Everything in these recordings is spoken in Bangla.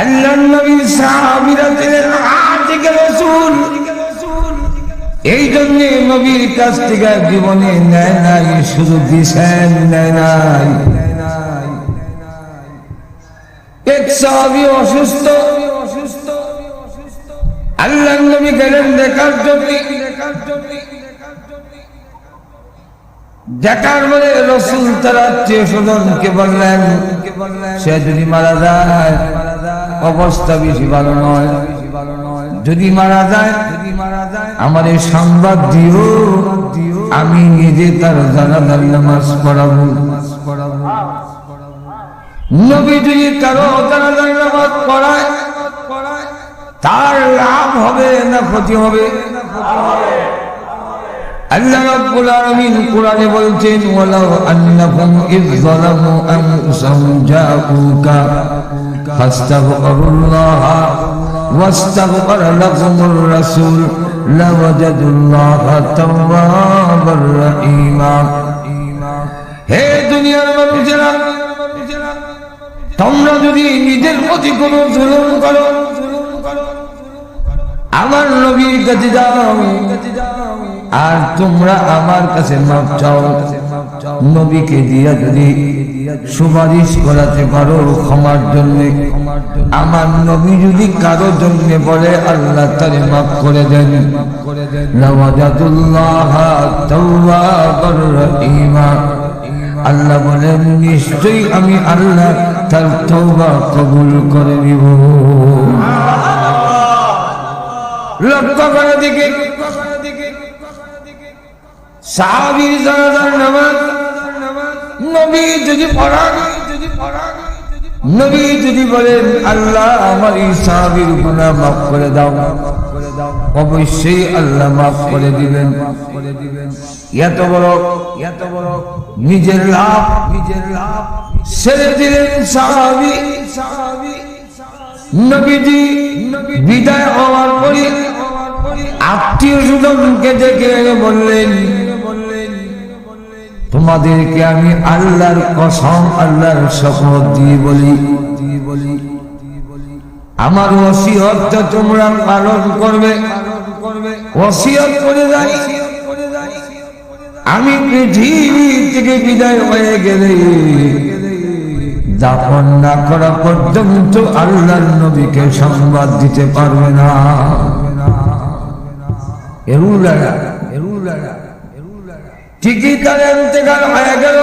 আল্লাহর নবী সাহাবীরা ছিলেন আশিকে রাসূল। এই জন্য নবীর কাছ থেকে জীবনে নেয় নাই, শুধু দিছেন, নেয় নাই। এক সাহাবী অসুস্থ, আল্লাহর নবী গেলেন দেখার জন্য। দেখার পরে রাসূল তার আত্মীয় স্বজনকে বললেন, সে যদি মারা যায় অবস্থা বেশি ভালো নয়, যদি মারা যায় আমার এই সংবাদ দিও, আমি নিজে তার জানাজার নামাজ পড়াবো। নবী যদি কারো জানাজার নামাজ পড়ায় তার লাভ হবে না ক্ষতি হবে? আল্লাহ রাব্বুল আলামিন কোরআনে বলছেন, ওয়ালাউ আন্নাকুম ইয যালামু আনফুসাহুম জাউকা ফাস্তাগফিরুল্লাহ ওয়াস্তাগফারা লাহুমুর রাসূল লাওয়াজাদুল্লাহা তাওয়াবার রাহিমা। হে দুনিয়ার মানুষেরা, তোমরা যদি নিজের প্রতি কোনো জুলুম করো, আমার নবীর কাছে যাও আর তোমরা আমার কাছে মাফ চাও। নবীকে দিয়া যদি সুপারিশ করাতে পারো ক্ষমার জন্য, আমার নবী যদি কারো জন্য বলে আল্লাহ তারে মাফ করে দেন, লাওয়াজাদুল্লাহা তাওয়াবার রাহিমা। আল্লাহ বলেন নিশ্চয়ই আমি আল্লাহ তার তওবা কবুল করে নিব। লক্ষ্য করে দিকে সাহাবীর জানাজার নামাজ নবী যদি পড়ান, নবী যদি বলেন আল্লাহ আমার এই সাহাবীর গুনাহ মাফ করে দাও, অবশ্যই আল্লাহ মাফ করে দিবেন। এত বড় নিজের লাভ ছেড়ে দিলেন সাহাবী। নবীজি বিদায় হওয়ার পরে আত্মীয় স্বজনকে ডেকে বললেন, তোমাদেরকে আমি আল্লাহর কসম, আল্লাহর শপথ দিয়ে বলি, আমার ওসিয়তটা তোমরা পালন করবে। ওসিয়ত করে যাই, আমি পৃথিবী থেকে বিদায় হয়ে গেলে দাফন না করা পর্যন্ত আল্লাহর নবীকে সংবাদ দিতে পারবে না। ঠিকই তার ইন্তেকাল হয়ে গেল।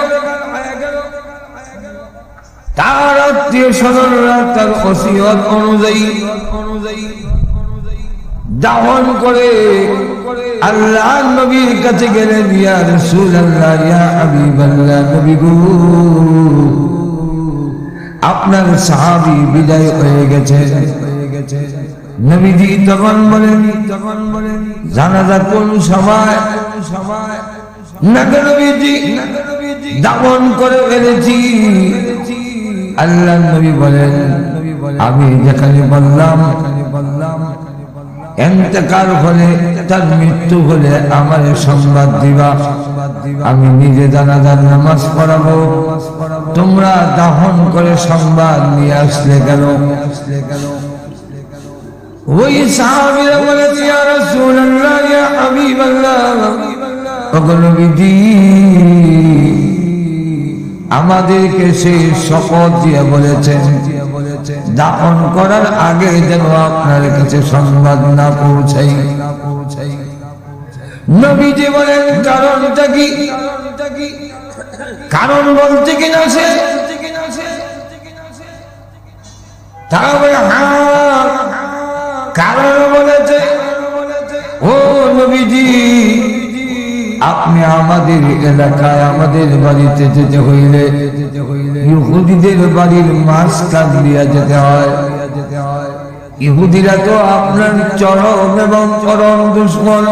তার আত্মীয় স্বজনরা তার ওসিয়ত অনুযায়ী দাফন করে আল্লাহর নবীর কাছে গেলেন, ইয়া রাসূলুল্লাহ, ইয়া হাবিবাল্লাহ, নবী গো আপনার সাহাবী বিদায় হয়ে গেছে। নবীজি তখন বলেন জানাজা কোন সময়? না নবীজি দাফন করে ফেলেছি। আল্লাহর নবী বলেন, আমি যেখানে বললাম ইন্তেকাল হলে, তার মৃত্যু হলে আমার সংবাদ দিবা, আমি নিজে জানাজার নামাজ পড়াবো। তোমরা দাফন করে সংবাদ নিয়ে আসলে কেন? ওই সাহাবীরা বলে, ইয়া রাসূলুল্লাহ, ইয়া হাবিবাল্লাহ, ওগো নবীজি আমাদেরকে সেই শপথ দিয়ে বলেছেন দাফন করার আগে যেন আপনার কাছে সংবাদ না পৌঁছাই। নবীজি বলেন কারণটা কি? কারণ বলতে কিনা সে তারা বলে হ্যাঁ কারণ বলেছে। ও নবীজি আপনি আমাদের এলাকায় আমাদের বাড়িতে যেতে হইলে ইহুদিদের বাড়ির মাঝখান দিয়া যেতে হয়। ইহুদিরা তো আপনার চরম এবং পরম দুশমন।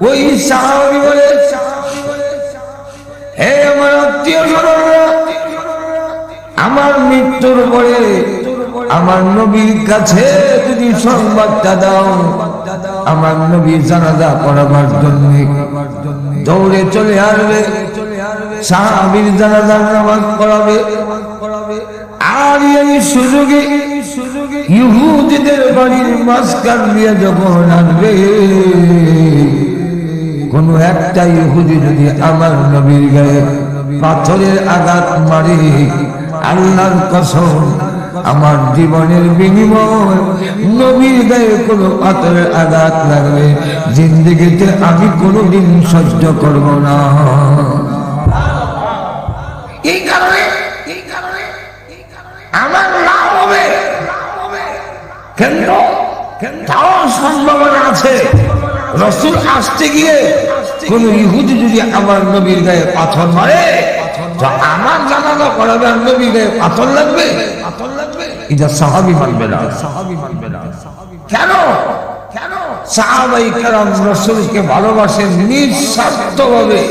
ওই সাহাবী বলে, হে আমার আত্মীয় স্বজনরা, আমার মৃত্যুর পরে আমার নবীর কাছে যদি সংবাদটা দাও, আমার নবী জানাজা পড়াবার জন্য দৌড়ে চলে আসবে, সাহাবীর জানাজার নামাজ পড়াবে। আর এই সুযোগে ইহুদিদের বাড়ির মাঝখান দিয়ে যখন আসবে, কোন একটা ইহুদি যদি আমার নবীর গায়ে পাথরের আঘাত মারে, আল্লাহর কসম আমার জীবনের বিনিময় নবীর গায়ে কোনো পাথরের আঘাত লাগবে জিন্দেগিতে আমি কোনোদিন সহ্য করব না। এই কারণে আমার লাভ হবে, কিন্তু তাও সম্ভাবনা আছে রাসূল আসতে গিয়ে কোন ইহুদি যদি আমার নবীর গায়ে পাথর মারে, আমার জানাজা পড়াবে আর নবীর গায়ে পাথর লাগবে, এটা সাহাবী মানবে না। কেন? সাহাবায়ে কেরাম রাসূলকে ভালোবাসেন নিঃস্বার্থভাবে,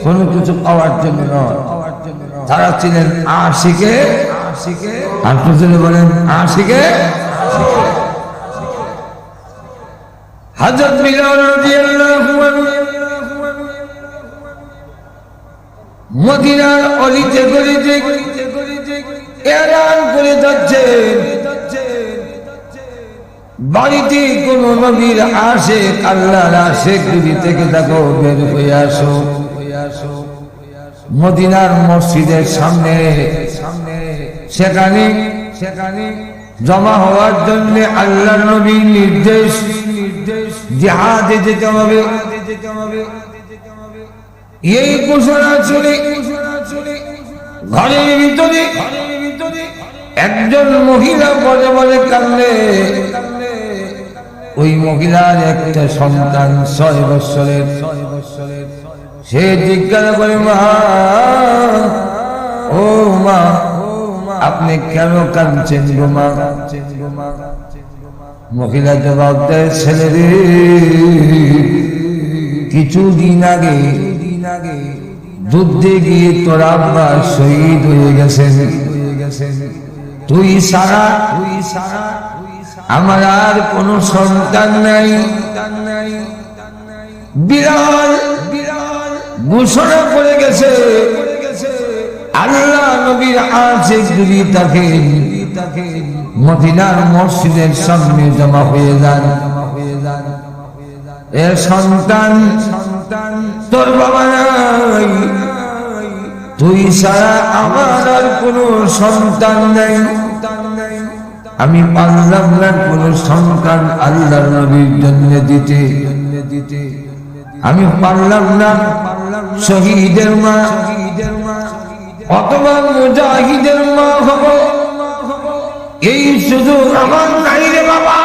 কোনো কিছু পাওয়ার জন্য নয়। তারা ছিলেন আশিকে, আপনি যদি বলেন আশিকে। হযরত বিলাল রাদিয়াল্লাহু আনহু মদিনার অলিতে গলিতে এলান করে যাচ্ছেন, বাড়িতে কোন নবীর আশিক, আল্লাহর আশিক যদি থেকে থাকো বের হয়ে আসো। মদিনার মসজিদের সামনে সেখানে জমা হওয়ার জন্য আল্লাহর নবীর নির্দেশ, জিহাদে যেতে হবে। এই ঘোষণা শুনে ঘরের ভিতরে একজন মহিলা বলে বলে কাঁদলে, ওই মহিলার একটা সন্তান 6 বছরের। সে জিজ্ঞাসা করে, মা, ও মা, আপনি কেন কাঁদছেন গো মা? মহিলা জবাব দেয়, ছেলে রে, কিছুদিন আগে যুদ্ধে গিয়ে তোর আব্বা শহীদ হয়ে গেছেন, তুই সারা আমার আর কোনো সন্তান নাই। বিরাল ঘোষণা করে গেছে, আল্লাহ নবীর আশিক যদি তাকে মদিনার মসজিদের সামনে জমা হয়ে যান, এ সন্তান তোর বাবা নাই, তুই ছাড়া আমার আর কোনো সন্তান নাই। আমি পারলাম না কোনো সন্তান আল্লাহর নবীর জন্য দিতে, আমি পারলাম না শহীদের মা অথবা মুজাহিদের মা হব, এই সুযোগ আমার নাই রে বাবা।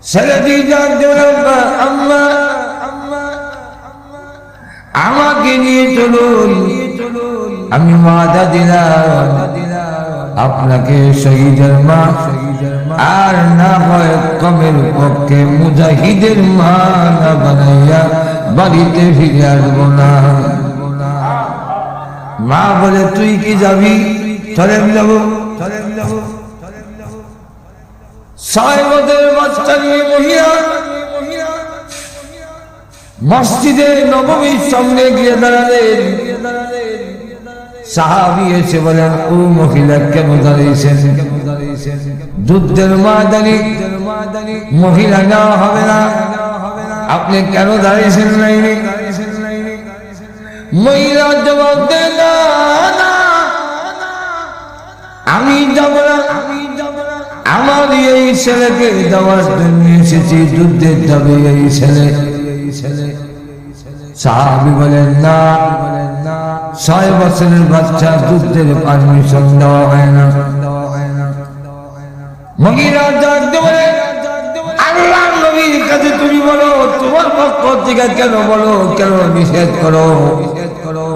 ছেলেটি আম্মা আমাকে নিয়ে চলুন, আমি ওয়াদা দিলাম আপনাকে শহীদের মা আর না হয় কমের পক্ষে মুজাহিদের মা না বানাইয়া বাড়িতে ফিরে আসবো না। মা বলে, তুই কি যাবি? চলে যাবো। 6 বছরের বাচ্চা নিয়ে মহিলা মসজিদে নববীর সামনে গিয়ে দাঁড়ালেন। সাহাবী এসে বলেন, ও মহিলা কেন দাঁড়িয়েছেন? যুদ্ধের ময়দানে মহিলা নেওয়া হবে না, আপনি কেন দাঁড়িয়েছেন? মহিলা জবাব দেন, না, আমি যাব না, আমার এই ছেলেকে দেওয়ার জন্য এসেছি, যুদ্ধে যাবে এই ছেলে। সাহাবী বলেন, না, 6 বছরের বাচ্চা যুদ্ধের পারমিশন দেওয়া হয় না। মহিলা বলে, আল্লাহর নবীর কাছে তুমি বলো, তোমার পক্ষ থেকে কেন বলো, কেন নিষেধ করো?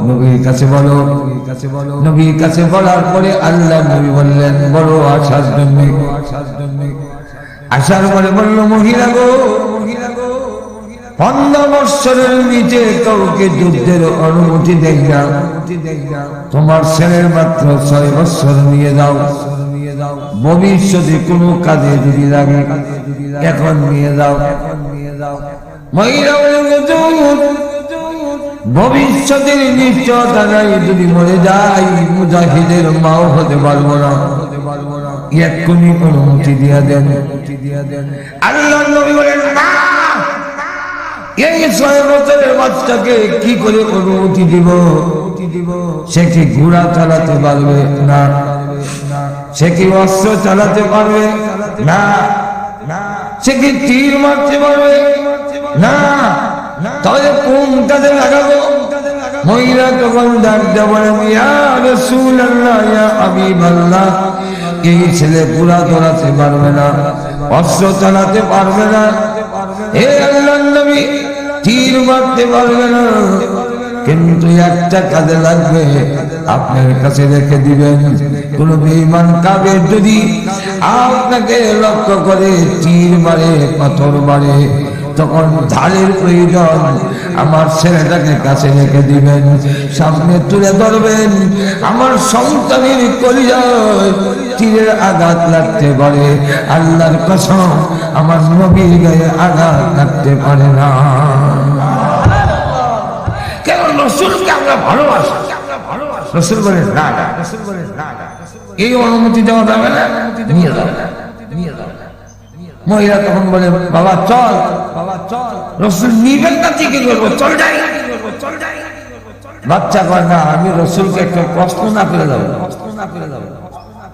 নবীর কাছে বলো। নবীর কাছে বলার পরে আল্লাহ নবী বললেন, বলো আসার জন্য। আসার পরে বলল, মহিলা গো, 15 বছরের নিচে কাউকে যুদ্ধের অনুমতি দেয় না, তোমার ছেলের মাত্র 6 বছর নিয়ে যাও, ভবিষ্যতে কোনো কাজে যদি লাগে এখন নিয়ে যাও। মহিলা বলে, ভবিষ্যতের নিশ্চয়তা নাই, যদি মরে যাই মুজাহিদের মাও হতে পারবো না, এক্ষুনি অনুমতি দিয়া দেন। আল্লাহর নবী বলেন না, এই 6 বছরের বাচ্চাকে কি করে অনুমতি দিব? সে কি ঘোড়া চালাতে পারবে না? সে কি অস্ত্র চালাতে পারবে না? সে কি তীর মারতে পারবে না? তাহলে কোনটাতে লাগাবো? মহিলা তখন ডাক দেয়া বলেন, ইয়া রাসূলুল্লাহ, ইয়া হাবিবাল্লাহ, এই ছেলে ঘোড়া চালাতে পারবে না, অস্ত্র চালাতে পারবে না, হে আল্লাহর নবী তীর মারতে পারবে না, কিন্তু একটা কাজে লাগবে, আপনার কাছে রেখে দিবেন। কোন বেঈমান কাফের যদি আপনাকে লক্ষ্য করে তীর মারে, পাথর মারে, তখন ঢালের প্রয়োজন, আমার ছেলেটাকে কাছে রেখে দিবেন, সামনে তুলে ধরবেন। আমার সন্তানের কলিজায় তীরের আঘাত লাগতে পারে, আল্লাহর কসম আমার নবীর গায়ে আঘাত লাগতে পারে না। কেন? রাসূলকে আমরা ভালোবাসি। রাসূল বলেন না, এই অনুমতি দেওয়া যাবে না, নিয়ে যাও। মহিলা তখন বলে, বাবা চল, রাসূল নিবেন না, কি করবো, চল যাই। বাচ্চা কয় না, আমি রাসূলকে একটা প্রশ্ন না করে দেবো।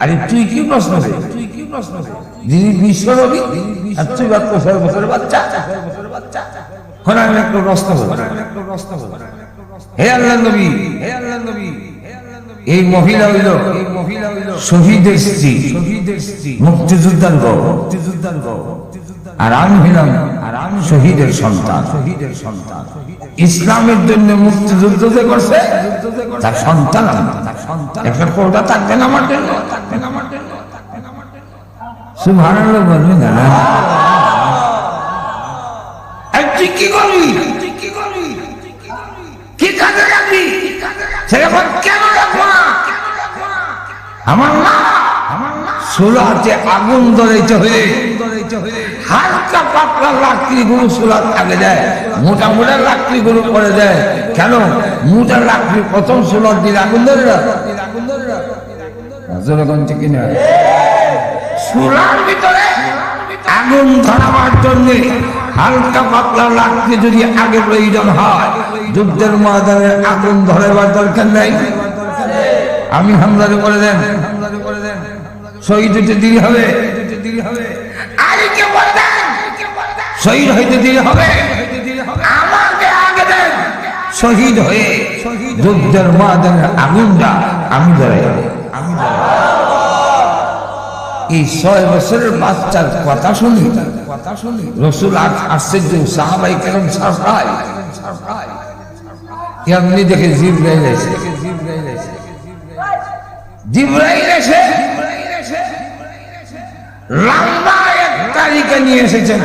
আরে তুই কি প্রশ্ন দে? যিনি বিশ্বনবী আর তুই 6 বছরের বাচ্চা। আমি একটা প্রশ্ন করবো, হে আল্লাহর নবী, এই মহিলা হইল শহীদের স্ত্রী, মুক্তিযোদ্ধার বউ, আর আমি হইলাম শহীদের সন্তান। ইসলামের জন্য মুক্তিযুদ্ধ যে করছে তার সন্তান, একটা কোটা থাকবেন আমার জন্য। সুবহানাল্লাহ বলবি না? তুই কি করবি? কি কাজে লাগবি? সেরকম কেন রাখবো না? আমার না, চুলাতে আগুন ধরাইতে হলে হালকা পাতলা লাকড়ি গুলো চুলার আগে দেয়, মোটা মোটা লাকড়ি গুলো পরে দেয়। কেন? মোটা লাকড়ি প্রথম চুলার দিলে আগুন ধরে না, কিনা চুলার ভিতরে আগুন ধরাবার জন্য হালকা পাতলা লাকড়ি যদি আগে প্রয়োজন হয়, যুদ্ধের ময়দানে আগুন ধরাবার দরকার নাই। আমি হামলারে করে দেন, শহীদ হইতে দেরি হবে, শহীদ হইতে দেরি হবে, আমাকে আগে দেন। শহীদ হয়ে যুদ্ধের ময়দানের আগুনটা আমি ধরাই। এই 6 বছরের বাচ্চার কথা শুনি রাসূল আশ্চর্য, সাহাবায়ে কেরাম সারপ্রাইজ। এমনি দেখে জিবরাইল এসে লম্বা এক তালিকা নিয়ে এসেছেন,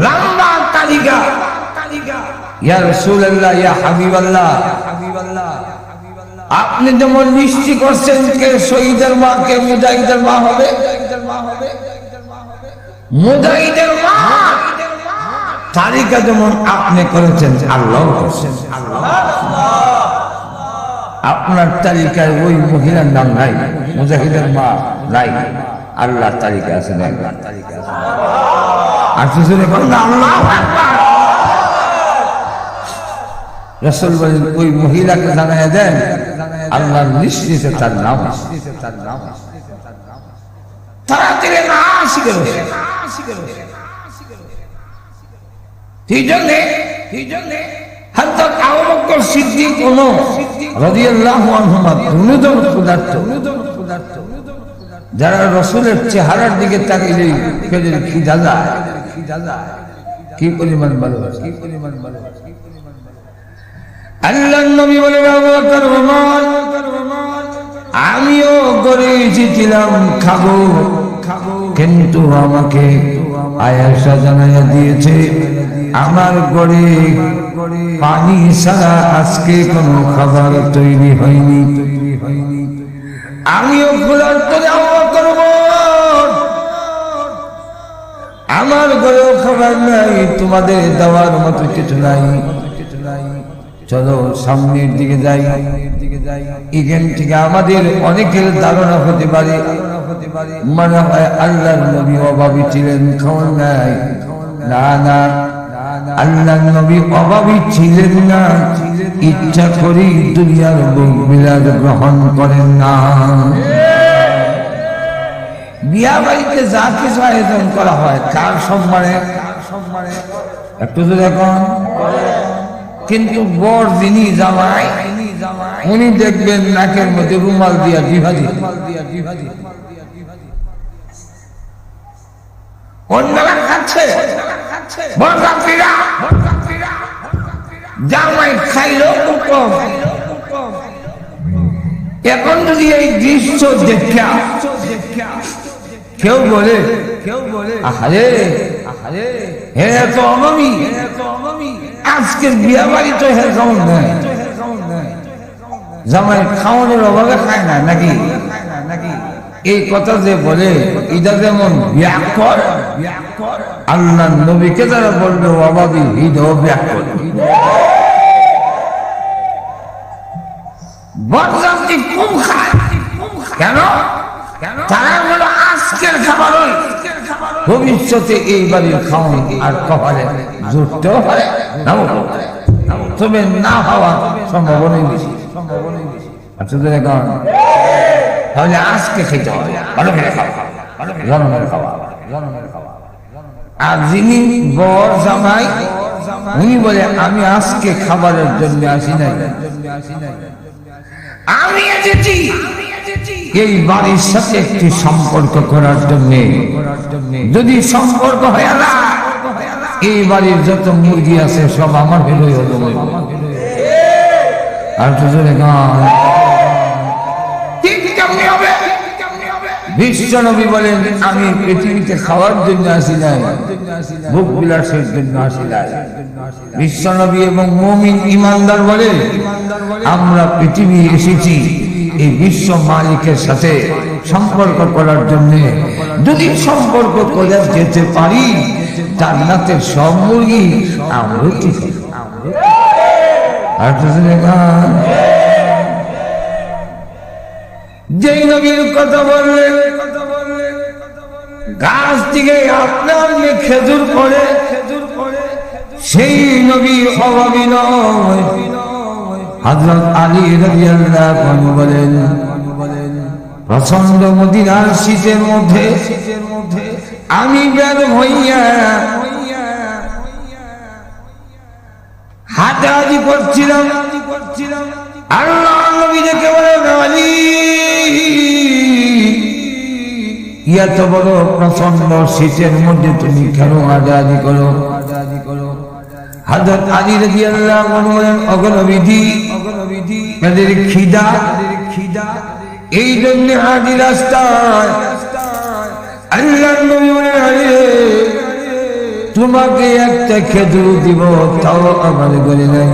লম্বা তালিকা। ইয়া রাসূলুল্লাহ, ইয়া হাবিবাল্লাহ, আপনি যেমন নিশ্চিত করছেন কে শহীদের মা, কে মুজাহিদের মা হবে, মুজাহিদের মা তালিকা যেমন আপনি করেছেন, আল্লাহ করছেন। আপনার তালিকায় ওই মহিলার নাম নাই, মুজাহিদের মা নাই, আল্লাহ তালিকা আছে না? রাসূল বলেন, ওই মহিলাকে জানায় দেন আল্লাহর নিশ্চিত তার নাম। তাড়াতাড়ি না শিখে এই জন্যে হযরত আবু বকর সিদ্দিক রাদিয়াল্লাহু আনহু দুনুদন পদার্থ, যারা রাসূলের চেহারার দিকে তাকিয়ে ফেলে খিদা যায়, কি পরিমাণ ভালোবাসে। আল্লাহর নবী বলেন, আবু বকর ওমর, আমিও গড়ে এসেছিলাম খাবো, কিন্তু আমাকে আয়েশা জানাইয়া দিয়েছে আমার ঘরে পানি ছাড়া আজকে কোনো খাবার তৈরি হয়নি। আমিও খোলার পরে আবু বকর ওমর, আমার ঘরেও খাবার নাই, তোমাদের দেওয়ার মতো কিছু নাই। চলো সামনের দিকে যাই। এখান থেকে আমাদের অনেকের ধারণা হতে পারে মনে হয় আল্লাহর নবী অভাবী ছিলেন, খাওয়ার নাই। না না, আল্লাহর নবী অভাবী ছিলেন না, ইচ্ছা করি দুনিয়ার ভোগ বিলাস গ্রহণ করেন না। বিয়া বাড়িতে যা কিছু আয়োজন করা হয় কার সম্মানে, একটু তো দেখুন। কিন্তু বর যিনি জামাই, উনি দেখবেন নাকের মধ্যে রুমাল দিয়া বিভাজি। অন্যরা খাচ্ছে, জামাই খাইল কম। এখন যদি এই দৃশ্য দেখা কেউ বলে আহারে হে তো অমামি, আজকের বিয়া বাড়ি তো হে কেমন নেই, জামাই খাওয়ানোর অভাবে খায় না নাকি? এই কথা যে বলে এটা যেমন ব্যাকর, আল্লাহ নবীকে যারা বলবে অভাবী হৃদয় ব্যাকর। বদলামটি কম খায় কেন? তারা হলো আজকের খাবার, ভবিষ্যতে এই বাড়ির খাওয়ান আর কপালে জুটতেও পারে, তবে না হওয়া সম্ভাবনাই বেশি। আচ্ছা তাহলে আজকে খেতে হবে ভালো করে খাওয়া, জনমের খাওয়া। আর যিনি বর জামাই, উনি বলে আমি আজকে খাবারের জন্য আসি নাই, আমি এসেছি এই বাড়ির সাথে একটি সম্পর্ক করার জন্য। যদি সম্পর্ক হয় না, এই বাড়ির যত মুরগি আছে সব আমার হইল। আর বিশ্ব নবী বলেন আমি পৃথিবীতে খাওয়ার জন্য আসি নাই, ভোগ বিলাসের জন্য আসি নাই। বিশ্ব নবী এবং মুমিন ইমানদার বলে আমরা পৃথিবী এসেছি এই বিশ্ব মালিকের সাথে সম্পর্ক করার জন্য। যদি সম্পর্ক করে যেতে পারি, জান্নাতের সব মুরগি আমরা ঠিক। আর যেই নবীর কথা বললেন গাছ থেকে আপনার খেজুর পড়ে, সেই নবী অভাবী নয়। হযরত আলী রাদিয়াল্লাহু আনহু বলেন প্রচন্ড মদিনার শীতের মধ্যে আমি বের হইয়া হাঁটাহাঁটি করছিলাম। আল্লাহ নবী দেখে বলেন আলী, এত বড় প্রচন্ড শীতের মধ্যে তুমি কেন হাঁটাহাঁটি করো? হযরত আলী রাদিয়াল্লাহু আনহু বলেন ওগো নবীজি, এদের খিদা, এই জন্য হাঁটি রাস্তায়। আল্লাহর নবী বলেন আলী তোমাকে একটা খেজুর দিব তাও আমার ঘরে নাই,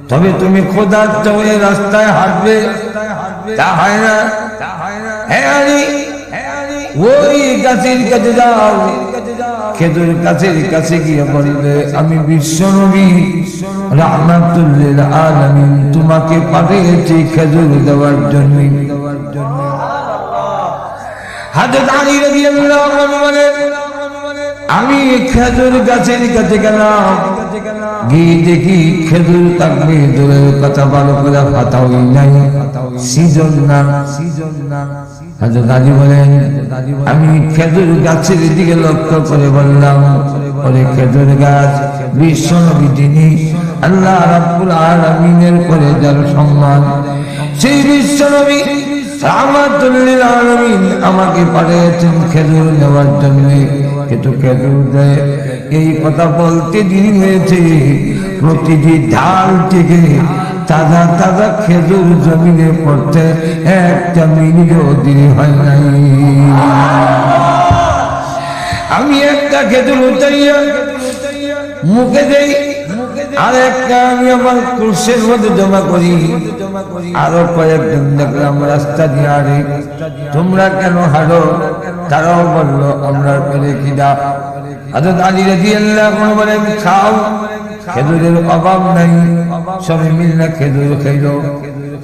তবে তুমি ক্ষুধার্ত হয়ে রাস্তায় হাঁটবে, তা হয় না। হ্যাঁ আলী, ওই গাছের কাছে যাও, খেজুর গাছের কাছে গিয়ে বলবে আমি বিশ্ব নবী রাহমাতুল লিল আলামিন তোমাকে পাঠিয়েছি খেজুর দেওয়ার জন্য। হযরত আলী রাদিয়াল্লাহু আনহু বলেন আমি খেজুর গাছের কাছে গেলাম, গিয়ে দেখি খেজুর থাকবে দূরের কথা ভালো করে পাতাও নাই, সিজন না। হযরত আলী বলেন আমি খেজুর গাছের দিকে লক্ষ্য করে বললাম ওরে খেজুর গাছ, বিশ্ব নবী যিনি আল্লাহ রাব্বুল আলামিনের করে যার সম্মান, সেই বিশ্ব নবী রাহমাতুল লিল আলামিন আমাকে পাঠিয়েছেন খেজুর নেওয়ার জন্য। কিন্তু খেজুর দেয় এই কথা বলতে দেরি হয়েছে, প্রতিটি ঢাল থেকে তাজা তাজা খেজুর জমিনে পড়তে একটা মিনিটও দেরি হয় নাই। আমি একটা খেজুর উঠাইয়া মুখে দেই, আরেকটা আমি আমার কুর্সির মধ্যে জমা করি। আরো কয়েকজন দেখলাম রাস্তা দিয়ে হারে, তোমরা কেন হারো? তারাও বললো আমরা পেরে খিদা। হযরত আলী রাদিয়াল্লাহু আনহু বলেন খাও, খেজুরের অভাব নাই। সবাই মিলে খেজুর খাইল।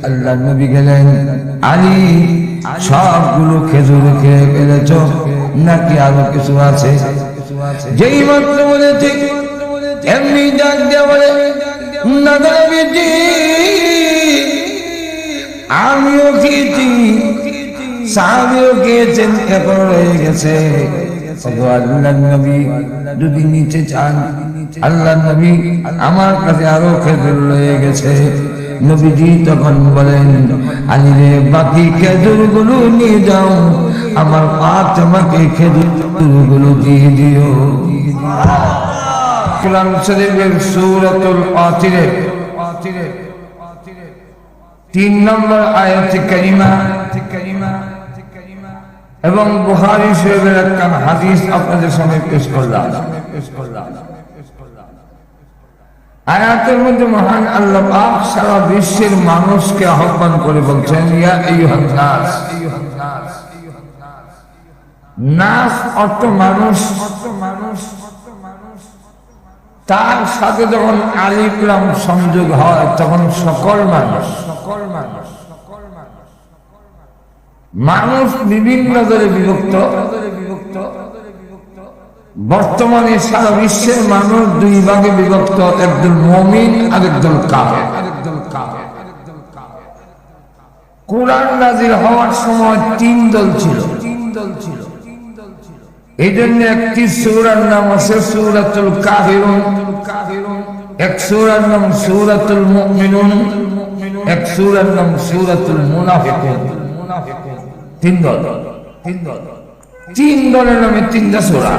আল্লাহ নবী গেলেন, আলী সবগুলো খেজুর খেয়ে ফেলেছ নাকি আরো কিছু আছে? যেই মাত্র বলেছে এমনি ডাক দিয়ে বলে, না নবীজি আমিও খেয়েছি, সাহাবীও খেয়েছেন, এখন রয়ে গেছে। আল্লাহ নবী যদি নিচে চান, আল্লাহ নবী আমার কাছে আরো খেজুর রয়ে গেছে। নবীজি তখন বলেন, আলী রে বাকি খেজুর গুলো নিয়ে যাও, আমার ফাতেমাকে খেজুর গুলো দিয়ে দিও। কোরআন শরীফের সূরাতুল ফাতিরের 3 নম্বর আয়াত কারিমা এবং বুখারী শরীফের একটা হাদিস আপনাদের সামনে পেশ করলাম। আয়াতের মধ্যে মহান আল্লাহ পাক সারা বিশ্বের মানুষকে আহ্বান করে বলছেন, ইয়া আইয়ুহান নাস। নাস অর্থ মানুষ। তার সাথে যখন আলিফ লাম সংযোগ হয় তখন সকল মানুষ। মানুষ বিভিন্ন দলে বিভক্ত। বর্তমানে সারা বিশ্বের মানুষ 2 ভাগে বিভক্ত, একদল মুমিন আর একদল কাফের। কোরআন নাযিল হওয়ার সময় 3 দল ছিল। এই জন্য একটি সূরার নাম আছে সূরাতুল কাফিরুন, এক সূরার নাম সূরাতুল মুমিনুন, এক সূরার নাম সূরাতুল মুনাফিকুন। 3 দল। 3 দলের নামে 3টা সূরা।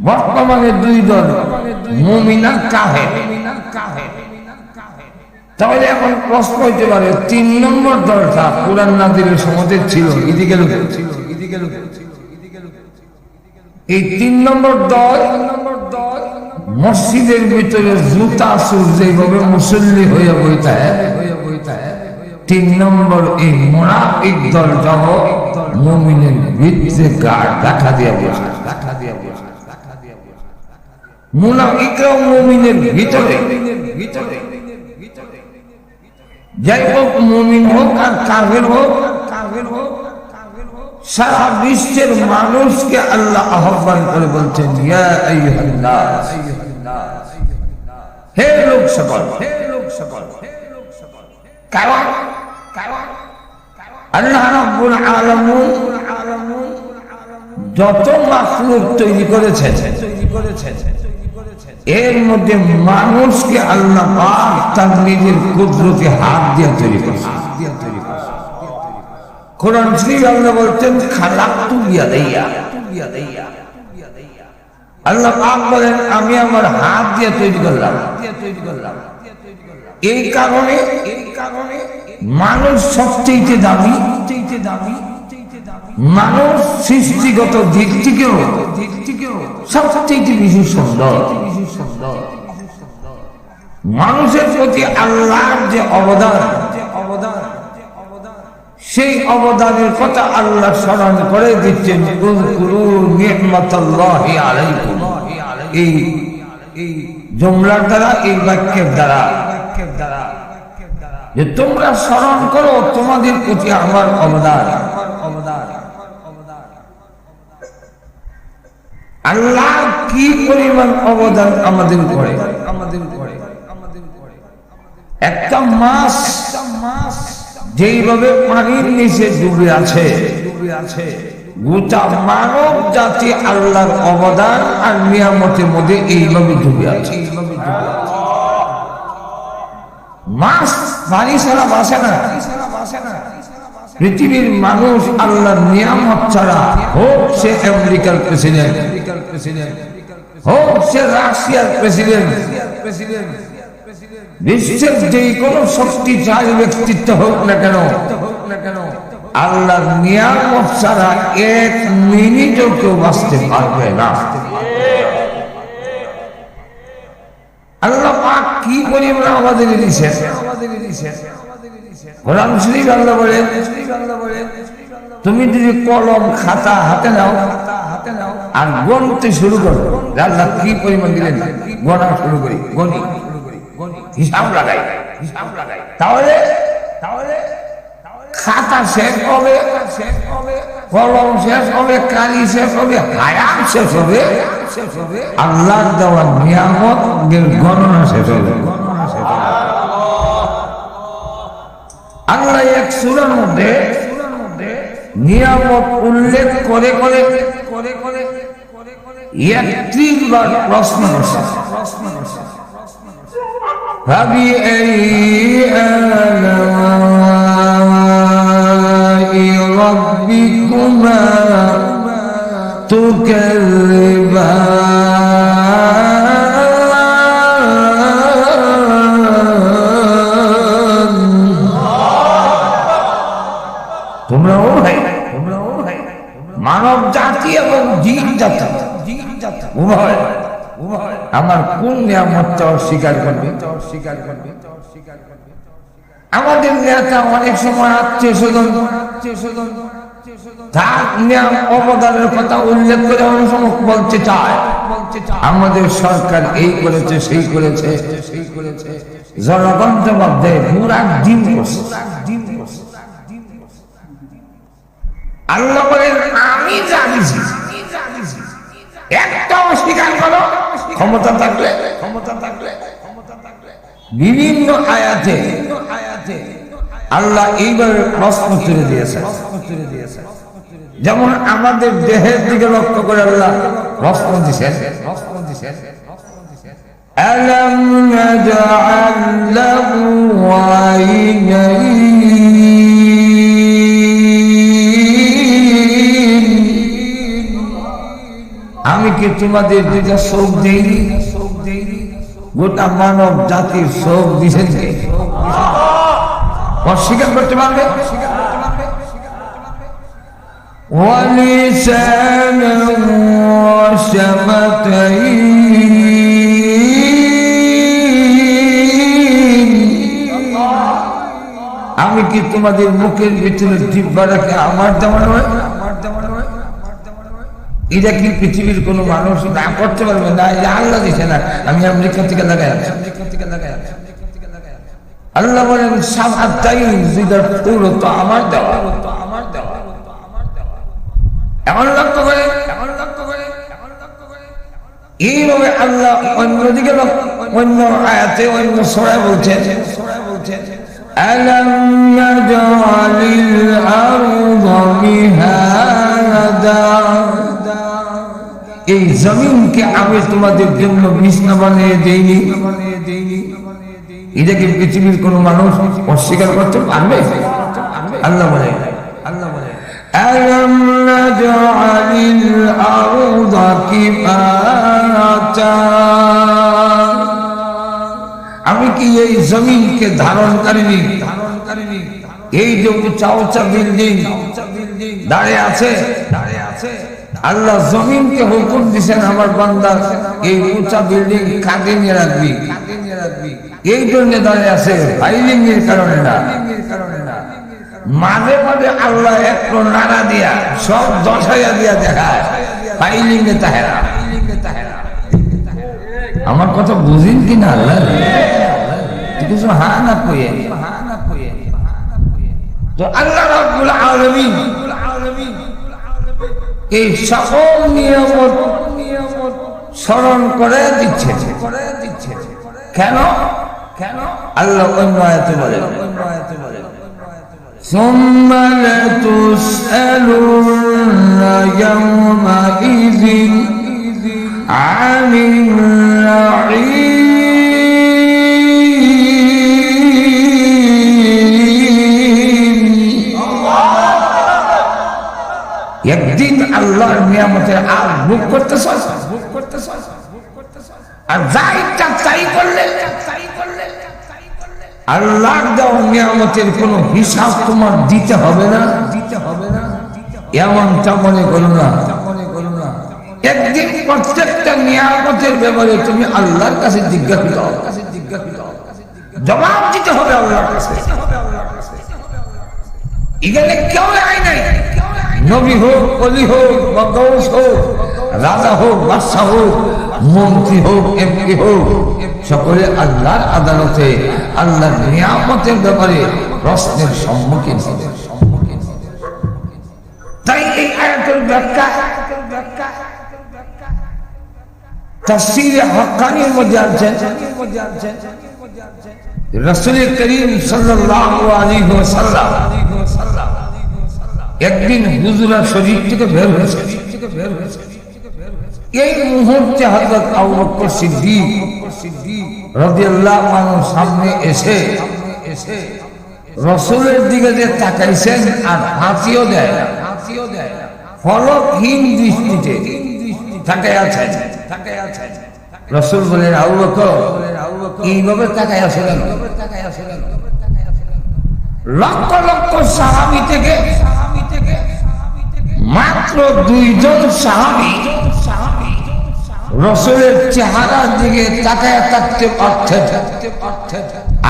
বর্তমানে 2 দল, মুমিন আর কাফের। তাহলে এখন প্রশ্ন হইতে পারে 3 নম্বর দলটা কোরআন নাযিলের সময় ছিল, এদিকে এই 3 নম্বর দল মসজিদের ভিতরে জুতা সুর যেভাবে মুসল্লি হয়ে বইতে 3 নম্বর এই মুনাফিক দলটা মুমিনের ভিতরে গাঢ় দেখা দিয়ে বসে। মুনাফিকরাও মুমিনের ভিতরে। যাই হোক, মুমিন হোক আর কাফের হোক, সারা বিশ্বের মানুষকে আল্লাহ আহ্বান করে বলছেন, ইয়া আইয়ুহান নাস, হে লোক সকল। কারণ আল্লাহ রাব্বুল আলামিন যত মাখলুক তৈরি করেছেন এর মধ্যে মানুষকে আল্লাহ পাক তার নিজের কুদরতে হাত দিয়ে তৈরি করেছেন। কোরআন শরীফে আল্লাহ বলতেন খালাকতু বিয়াদাইয়া। আল্লাহ পাক বলেন আমি আমার হাত দিয়ে তৈরি করলাম। এই কারণে মানুষ সবচেয়ে দামি। মানুষ সৃষ্টিগত দিক থেকেও সবচেয়ে বেশি সুন্দর। মানুষের প্রতি আল্লাহর যে অবদান, সেই অবদানের কথা আল্লাহ স্মরণ করে দিচ্ছেন, উযকুরু নি'মাতাল্লাহি আলাইকুম। এই জুমলার দ্বারা, এই বাক্যের দ্বারা যে তোমরা স্মরণ করো তোমাদের প্রতি আমার অবদান। আল্লাহ কি পরিমাণ অবদান আমাদের করে। একটা মাছ যেইভাবে পানির নিচে ডুবে আছে, গোটা মানব জাতি আল্লাহর অবদান আর নিয়ামতের মধ্যে এইভাবে ডুবে আছে। মাছ পানি ছাড়া বাঁচে না। পৃথিবীর মানুষ আল্লাহর নিয়ামত ছাড়া, হোক সে আমেরিকার প্রেসিডেন্ট, হোক সে রাশিয়ার প্রেসিডেন্ট, বিশ্বের যে কোনো শক্তিশালী ব্যক্তিত্ব হোক না কেন, আল্লাহর নিয়ামত ছাড়া 1 মিনিটও কেউ বাঁচতে পারবে না। কি পরিমাণ আমাদের দিয়েছে কোরআন শরীফ আল্লাহ বলেন তুমি যদি কলম খাতা হাতে নাও আর গণতে শুরু করো আল্লাহ কি পরিমাণ দিলেন গণা শুরু করি গণি হিসাব লাগাই তাহলে খাতা শেষ হবে কলম শেষ হবে কালি শেষ হবে হায়াত শেষ হবে আল্লাহর দেওয়া নিয়ামত গণনা শেষ হবে আল্লাহ এক সূরার মধ্যে নিয়ামত উল্লেখ করে 31 বার প্রশ্ন করছে ربكما تكذبان তোমরাও ভাই মানব জাতি এবং জিন জাতি উভয় আমার কোন নিয়ামতটা অস্বীকার করবে আমাদের নেতা অনেক সময় আত্মীয় স্বজন তার নিয়ম অবদানের কথা উল্লেখ করে অনেক সময় বলতে চায় আমাদের সরকার এই করেছে সেই করেছে জনগণের মধ্যে পুরা দিন আল্লাহ বলেন আমি জানিছি একটা অস্বীকার করো ক্ষমতা থাকলে বিভিন্ন আয়াতে আল্লাহ এইভাবে প্রশ্ন তুলে দিয়েছে যেমন আমাদের দেহের দিকে লক্ষ্য করে আল্লাহ প্রশ্ন দিয়েছেন আলাম নাজআল লাহু আইনাইন আমি কি তোমাদের দুইটা চোখ দেইনি গোটা মানব জাতির চোখ দিয়েছেন কে অস্বীকার করতে পারবে ওয়ালিসানা ওয়া শাফাতাইন আমি কি তোমাদের মুখের ভিতরে জিহ্বা রাখে আমার দেওয়া নয় এটা কি পৃথিবীর কোন মানুষ না করতে পারবে না আল্লাহ দিছে না আমি আমেরিকা থেকে লাগাই আল্লাহ বলেন তো আমার দেওয়া এমন লক্ষ্য করে এইভাবে আল্লাহ অন্যদিকে অন্য আয়াতে অন্য সূরায় বলছেন আলাম নাজআলিল আরদা মিহাদা এই জমিনকে আমি তোমাদের জন্য বিছানা বানিয়ে দেইনি এটা কি পৃথিবীর কোন মানুষ অস্বীকার করতে পারবে আল্লাহ বলে আলাম নাজআলিল আরদা কিফাতা আমি কি এই জমিনকে ধারণ করিনি এই যে উঁচা বিল্ডিং দাঁড়িয়ে আছে আল্লাহ জমিনকে হুকুম দিয়েছেন আমার বান্দা এই উঁচা বিল্ডিং কাঁধে নিয়ে রাখবি এই জন্য দাঁড়িয়ে আছে ফাইলিং এর কারণে না মাঝে মাঝে আল্লাহ একটু নাড়া দিয়া সব দশাইয়া দিয়া দেখায় ফাইলিং এ তাহেরা আমার কথা বুঝিন কিনা আল্লাহ কিছু হা না কইয়ে তো আল্লাহ রাব্বুল আলামিন এই সকল নিয়ামত স্মরণ করে দিচ্ছে কেন আল্লাহ অন্য আয়াতে বলেন ثم لتسألن يومئذ عن النعيم একদিন আল্লাহর নিয়ামতের আর ভোগ করতেছ আর যা ইচ্ছা তাই করলে আল্লাহর দেওয়া নিয়ামতের কোনো হিসাব তোমার দিতে হবে না এমনটা মনে করো না একদিন প্রত্যেকটা নিয়ামতের ব্যাপারে তুমি আল্লাহর কাছে জিজ্ঞাসা করো, জবাব দিতে হবে আল্লাহর কাছে। এখানে কেউ আয় নাই, নবী হোক, অলি হোক, গৌস হোক, রাজা হোক, বাদশাহ হোক, মন্ত্রী হোক, এমপি হোক, সকলে আল্লাহর আদালতে আল্লাহর নিয়ামতের ব্যাপারে প্রশ্নের সম্মুখীন হবে। তাই এই আয়াতের ব্যাখ্যা তাফসীরে হাক্কানির মধ্যে আছেন, রাসূল করিম সাল্লাল্লাহু আলাইহি ওয়াসাল্লাম একদিন হুজুরা শরীফ থেকে বের হয়েছে। এই মুহূর্তে হযরত আবু বকর সিদ্দিক রাদিয়াল্লাহু আনহু সামনে এসে রাসূলের দিকে যে তাকাইছেন আর হাসিও দেয়, ফলকহীন দৃষ্টিতে তাকায় আছেন। রাসূল বলেন, আবু বকর এইভাবে তাকায় আছেন। লক্ষ লক্ষ সাহাবী থেকে মাত্র 2 জন সাহাবী রাসূলের চেহারার দিকে তাকায় থাকতে পারতেন,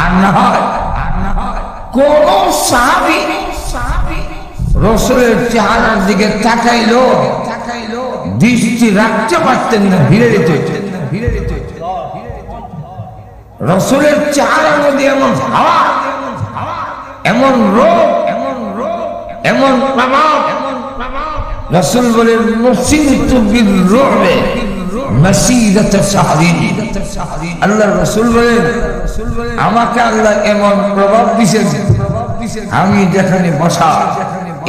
আর না হয় কোন সাহাবী রাসূলের চেহারার দিকে তাকাইলো দৃষ্টি রাখতে পারতেন না, ভিড়ে যেত। রাসূলের চেহারার মধ্যে এমন হাওয়া, এমন রোগ, এমন প্রভাব। রাসূল বলেন, মুসিনতু বির রুবে মাসিরাত শাহরিন। আল্লাহর রাসূল বলেন, আমাকে আল্লাহ এমন প্রভাব দিয়েছেন, আমি যেখানে বসা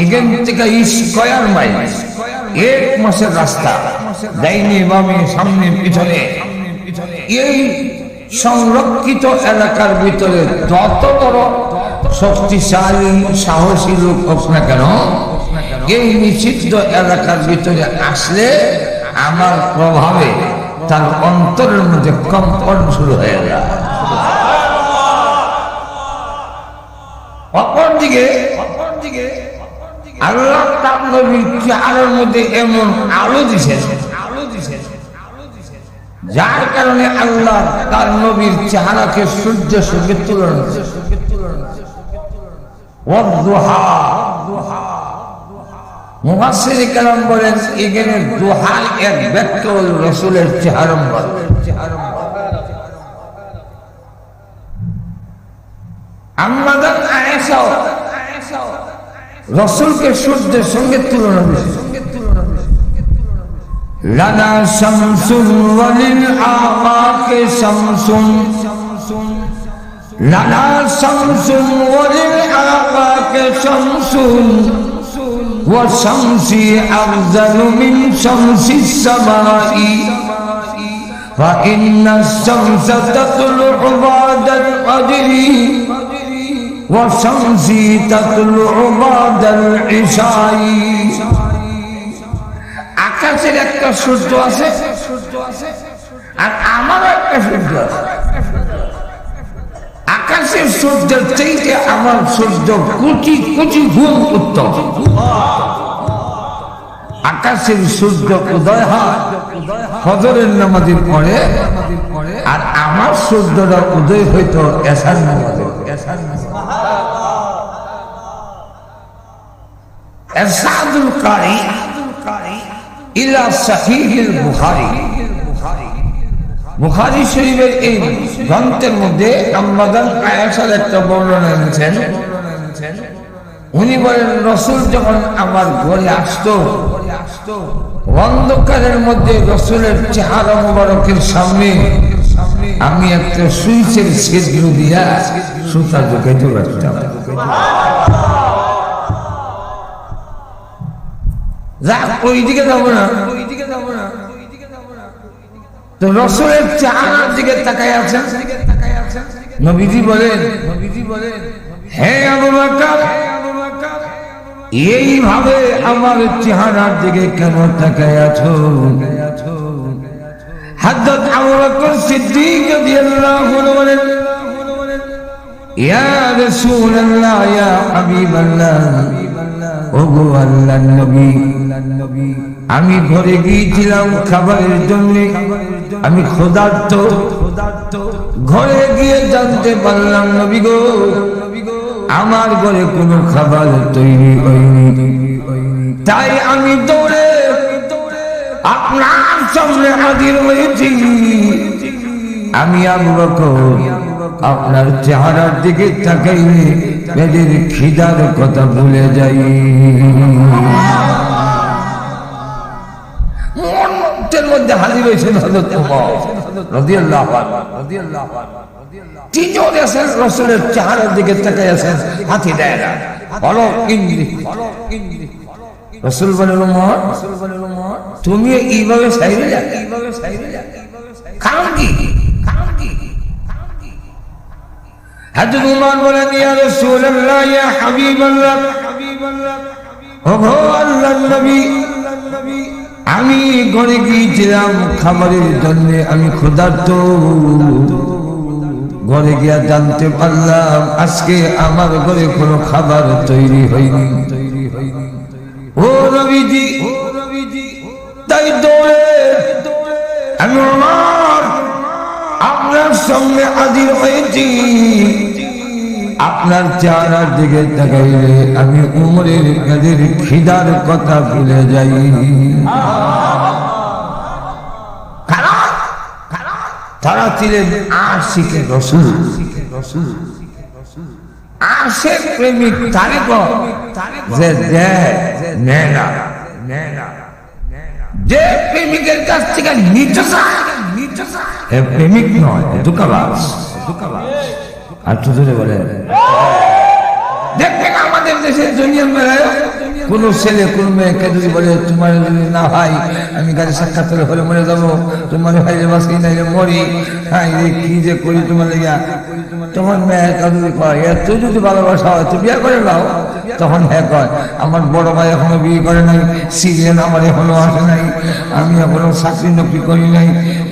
এখান থেকে স্কয়ার মাইল, 1 মাসের রাস্তা, ডাইনে বামে সামনে পিছনে, এই সংরক্ষিত এলাকার ভিতরে যত বড় শক্তিশালী সাহসী লোক হোক না কেন, এই নিষিদ্ধ এলাকার ভিতরে আসলে আমার প্রভাবে তার অন্তরের মধ্যে কম্পন শুরু হয়ে যায়। অপরদিকে আল্লাহ তার নবীর চেহারার মধ্যে এমন আলো দিছেন, যার কারণে আল্লাহ তার নবীর চেহারাকে সূর্যের সঙ্গে তুলনা করেছেন। মুফাসসিরে কেরাম বলেন, এখানে দুহার এক ব্যক্তি হল রাসূলের চেহারা মুবারক। আম্মাদান আয়েশা রাসূলকে সূর্যের সঙ্গে তুলনা করেছেন। লানা শামসুন ওয়ালিল আফাকে শামসুন, লানা শামসুন ওয়ালিল আফাকে শামসুন ওয়া শামসি আফজালু মিন শামসিস সামাই ফা ইন্না শামসা তাতলু'ু বা'দাল ফজরি ওয়া শামসি তাতলু'ু বা'দাল ইশাই। আকাশের একটা সূর্য আছে আর আমারও একটা সূর্য আছে। আকাশের সূর্যের চাইতে আমার সূর্য কোটি কোটি গুণ উত্তম। আকাশের সূর্য উদয় হয় ফজরের নামাজের পরে, আর আমার সূর্যটা উদয় হইতো এশার নামাজে। ইরশাদুল কারি ইলা সাহিহুল বুখারী, বুখারী শরীফের এই গ্রন্থের মধ্যে আম্মাদান আয়েশার একটা বর্ণনা এনেছেন। উনি বলেন, রাসূল যখন আমার ঘরে আসতো, অন্ধকারের মধ্যে রাসূলের চেহারা মুবারকের সামনে আমি একটা সুইচের ছিদ্র দিয়া সুতা ঢুকাইতে পারতাম। ওইদিকে যাবো না, তো রাসূলের চেহারার দিকে তাকায় আছেন। নবীজি বলেন, হে আবু বকর, এইভাবে আমার চেহারার দিকে কেন তাকায় আছো? হযরত আবু বকর সিদ্দিক রাদিয়াল্লাহু আনহু বলেন, ইয়া রাসূলুল্লাহ, ইয়া হাবিবাল্লাহ, ওগো আল্লাহর নবী, আমি ঘরে গিয়েছিলাম খাবারের জন্য, আমি ক্ষুধার্ত। ঘরে গিয়ে জানতে পারলাম নবী গো আমার ঘরে কোনো খাবার তৈরি হয়নি। তাই আমি দৌড়ে আপনার সামনে হাজির হয়েছি। আমি আবু বকর আপনার চেহারার দিকে তাকাইলে পেটের খিদার কথা ভুলে যাই। মুহূর্তের মধ্যে হাজির হয়েছেন হযরত ওমর রাদিয়াল্লাহু আনহু। তিনজন আছেন রাসূলের চেহারার দিকে তাকাই আছেন, হাতি দেয় না, বলো ইংলি। রাসূল বলেন ওমর তুমি এইভাবে সাইরে যা, কারণ কি? হযরত ওমর বলেন ইয়া রাসূলুল্লাহ ইয়া হাবিবাল্লাহ, ওগো আল্লাহর নবী আমি ঘরে গিয়েছিলাম খাবারের জন্য, আমি ক্ষুধার্ত। ঘরে গিয়া জানতে পারলাম আজকে আমার ঘরে কোনো খাবার তৈরি হয়নি। ও নবীজি তাই দৌড়ে আমি আপনার সঙ্গে হাজির হয়েছি। আপনার চেহারার দিকে তাকাইলে আমি উমরের কাদের খিদার কথা ভুলে যাই। তারা ছিলেন আশিকে রাসূল, আশিক প্রেমিক তারেক যে নেয় না, যে প্রেমিকের কাছ থেকে নিতে চায় প্রেমিক নয়, ধোঁকাবাজ। আর তো বলে দেখবেন আমাদের দেশের জুনিয়র মেলায় কোন ছেলে কোন মেয়েকে যদি বলে তোমার যদি না ভাই আমি গাড়ি সাক্ষাৎ হলে মরে যাবো, তোমার ভাইরে বাঁচি নাইলে মরি, হ্যাঁ কি যে করি তোমার লেগা, তখন মেয়ে যদি কয় তুই যদি ভালোবাসা হয় তুই বিয়ে করে নাও, তখন হ্যাঁ কয় আমার বড় ভাই এখনো বিয়ে করে নাই, সিজন আমার এখনো আসে নাই, আমি এখনো চাকরি নকরি করি নাই,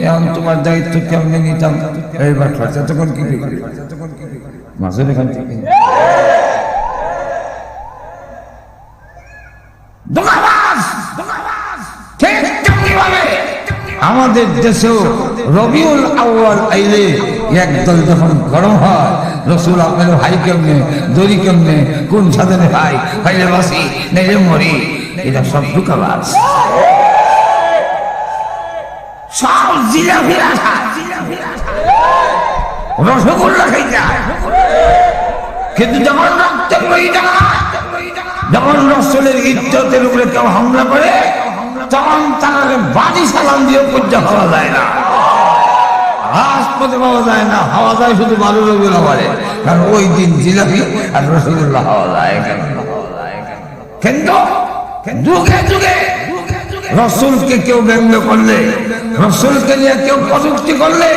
এখন তোমার দায়িত্ব কেমনে নিতাম। এইবার তখন কি মাসের এখান থেকে আমাদের দেশেও রবিউল আউয়াল আইলে একদল যখন গরম হয় রাসূল আপনার ভাই কেমনে, দড়ি কেমনে, কোন সাধনে ভাই, ভাইলে বাসি নেই মরি, এটা সব ধোঁকাবাজ। সব জিলাপি রসগোল্লা খাইতা, কিন্তু যখন রক্তের বইটা, যখন রাসূলের ইজ্জতের উপরে কেউ হামলা করে তখন তাকে বাড়ি সালাম দিয়ে পূজা হওয়া যায় না, রাজপথে পাওয়া যায় না, হওয়া যায় শুধু বালুর পারে, কারণ ওই দিন জিলাপি আর রসগোল্লা হওয়া যায়। কিন্তু যুগে যুগে রাসূলকে কেউ ব্যঙ্গ করলে, রাসূলকে নিয়ে কেউ কটূক্তি করলে,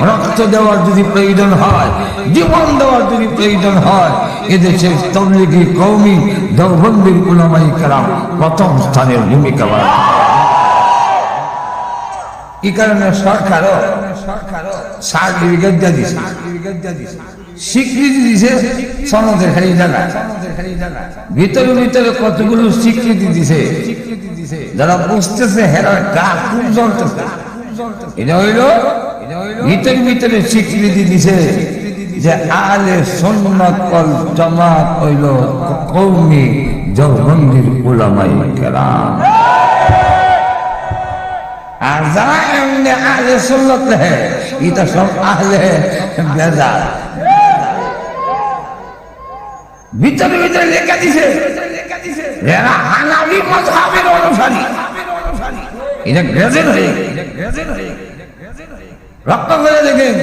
রক্ত দেওয়ার যদি প্রয়োজন হয়, জীবন দেওয়ার যদি প্রয়োজন হয়, এদেশের তাবলীগী কওমি দেওবন্দির উলামায়ে কেরাম প্রথম স্থানের ভূমিকা পালন। এই কারণে সরকারও সার্টিফিকেট দিয়ে দিছে, স্বীকৃতি দিছে, সনদের খালি জায়গা, ভিতরে ভিতরে কতগুলো স্বীকৃতি দিছে, যারা বুঝতেছে হেরা গা খুব জ্বলতেছে। এটা হইল ভিতরে ভিতরে স্বীকৃতি দিছে যে আহলে সুন্নাত ওয়াল জামাত হইল কওমি দেওবন্দির উলামায়ে কেরাম। আর যারা এমনি আহলে সুন্নাত লেহে এটা সব আহলে বেদাত। ভিতরে ভিতরে লেখা দিছে এরা হানাফি মাযহাবের অনুসারী, এটা গ্রেজেন হয়ে রক্ত করে দেখেন।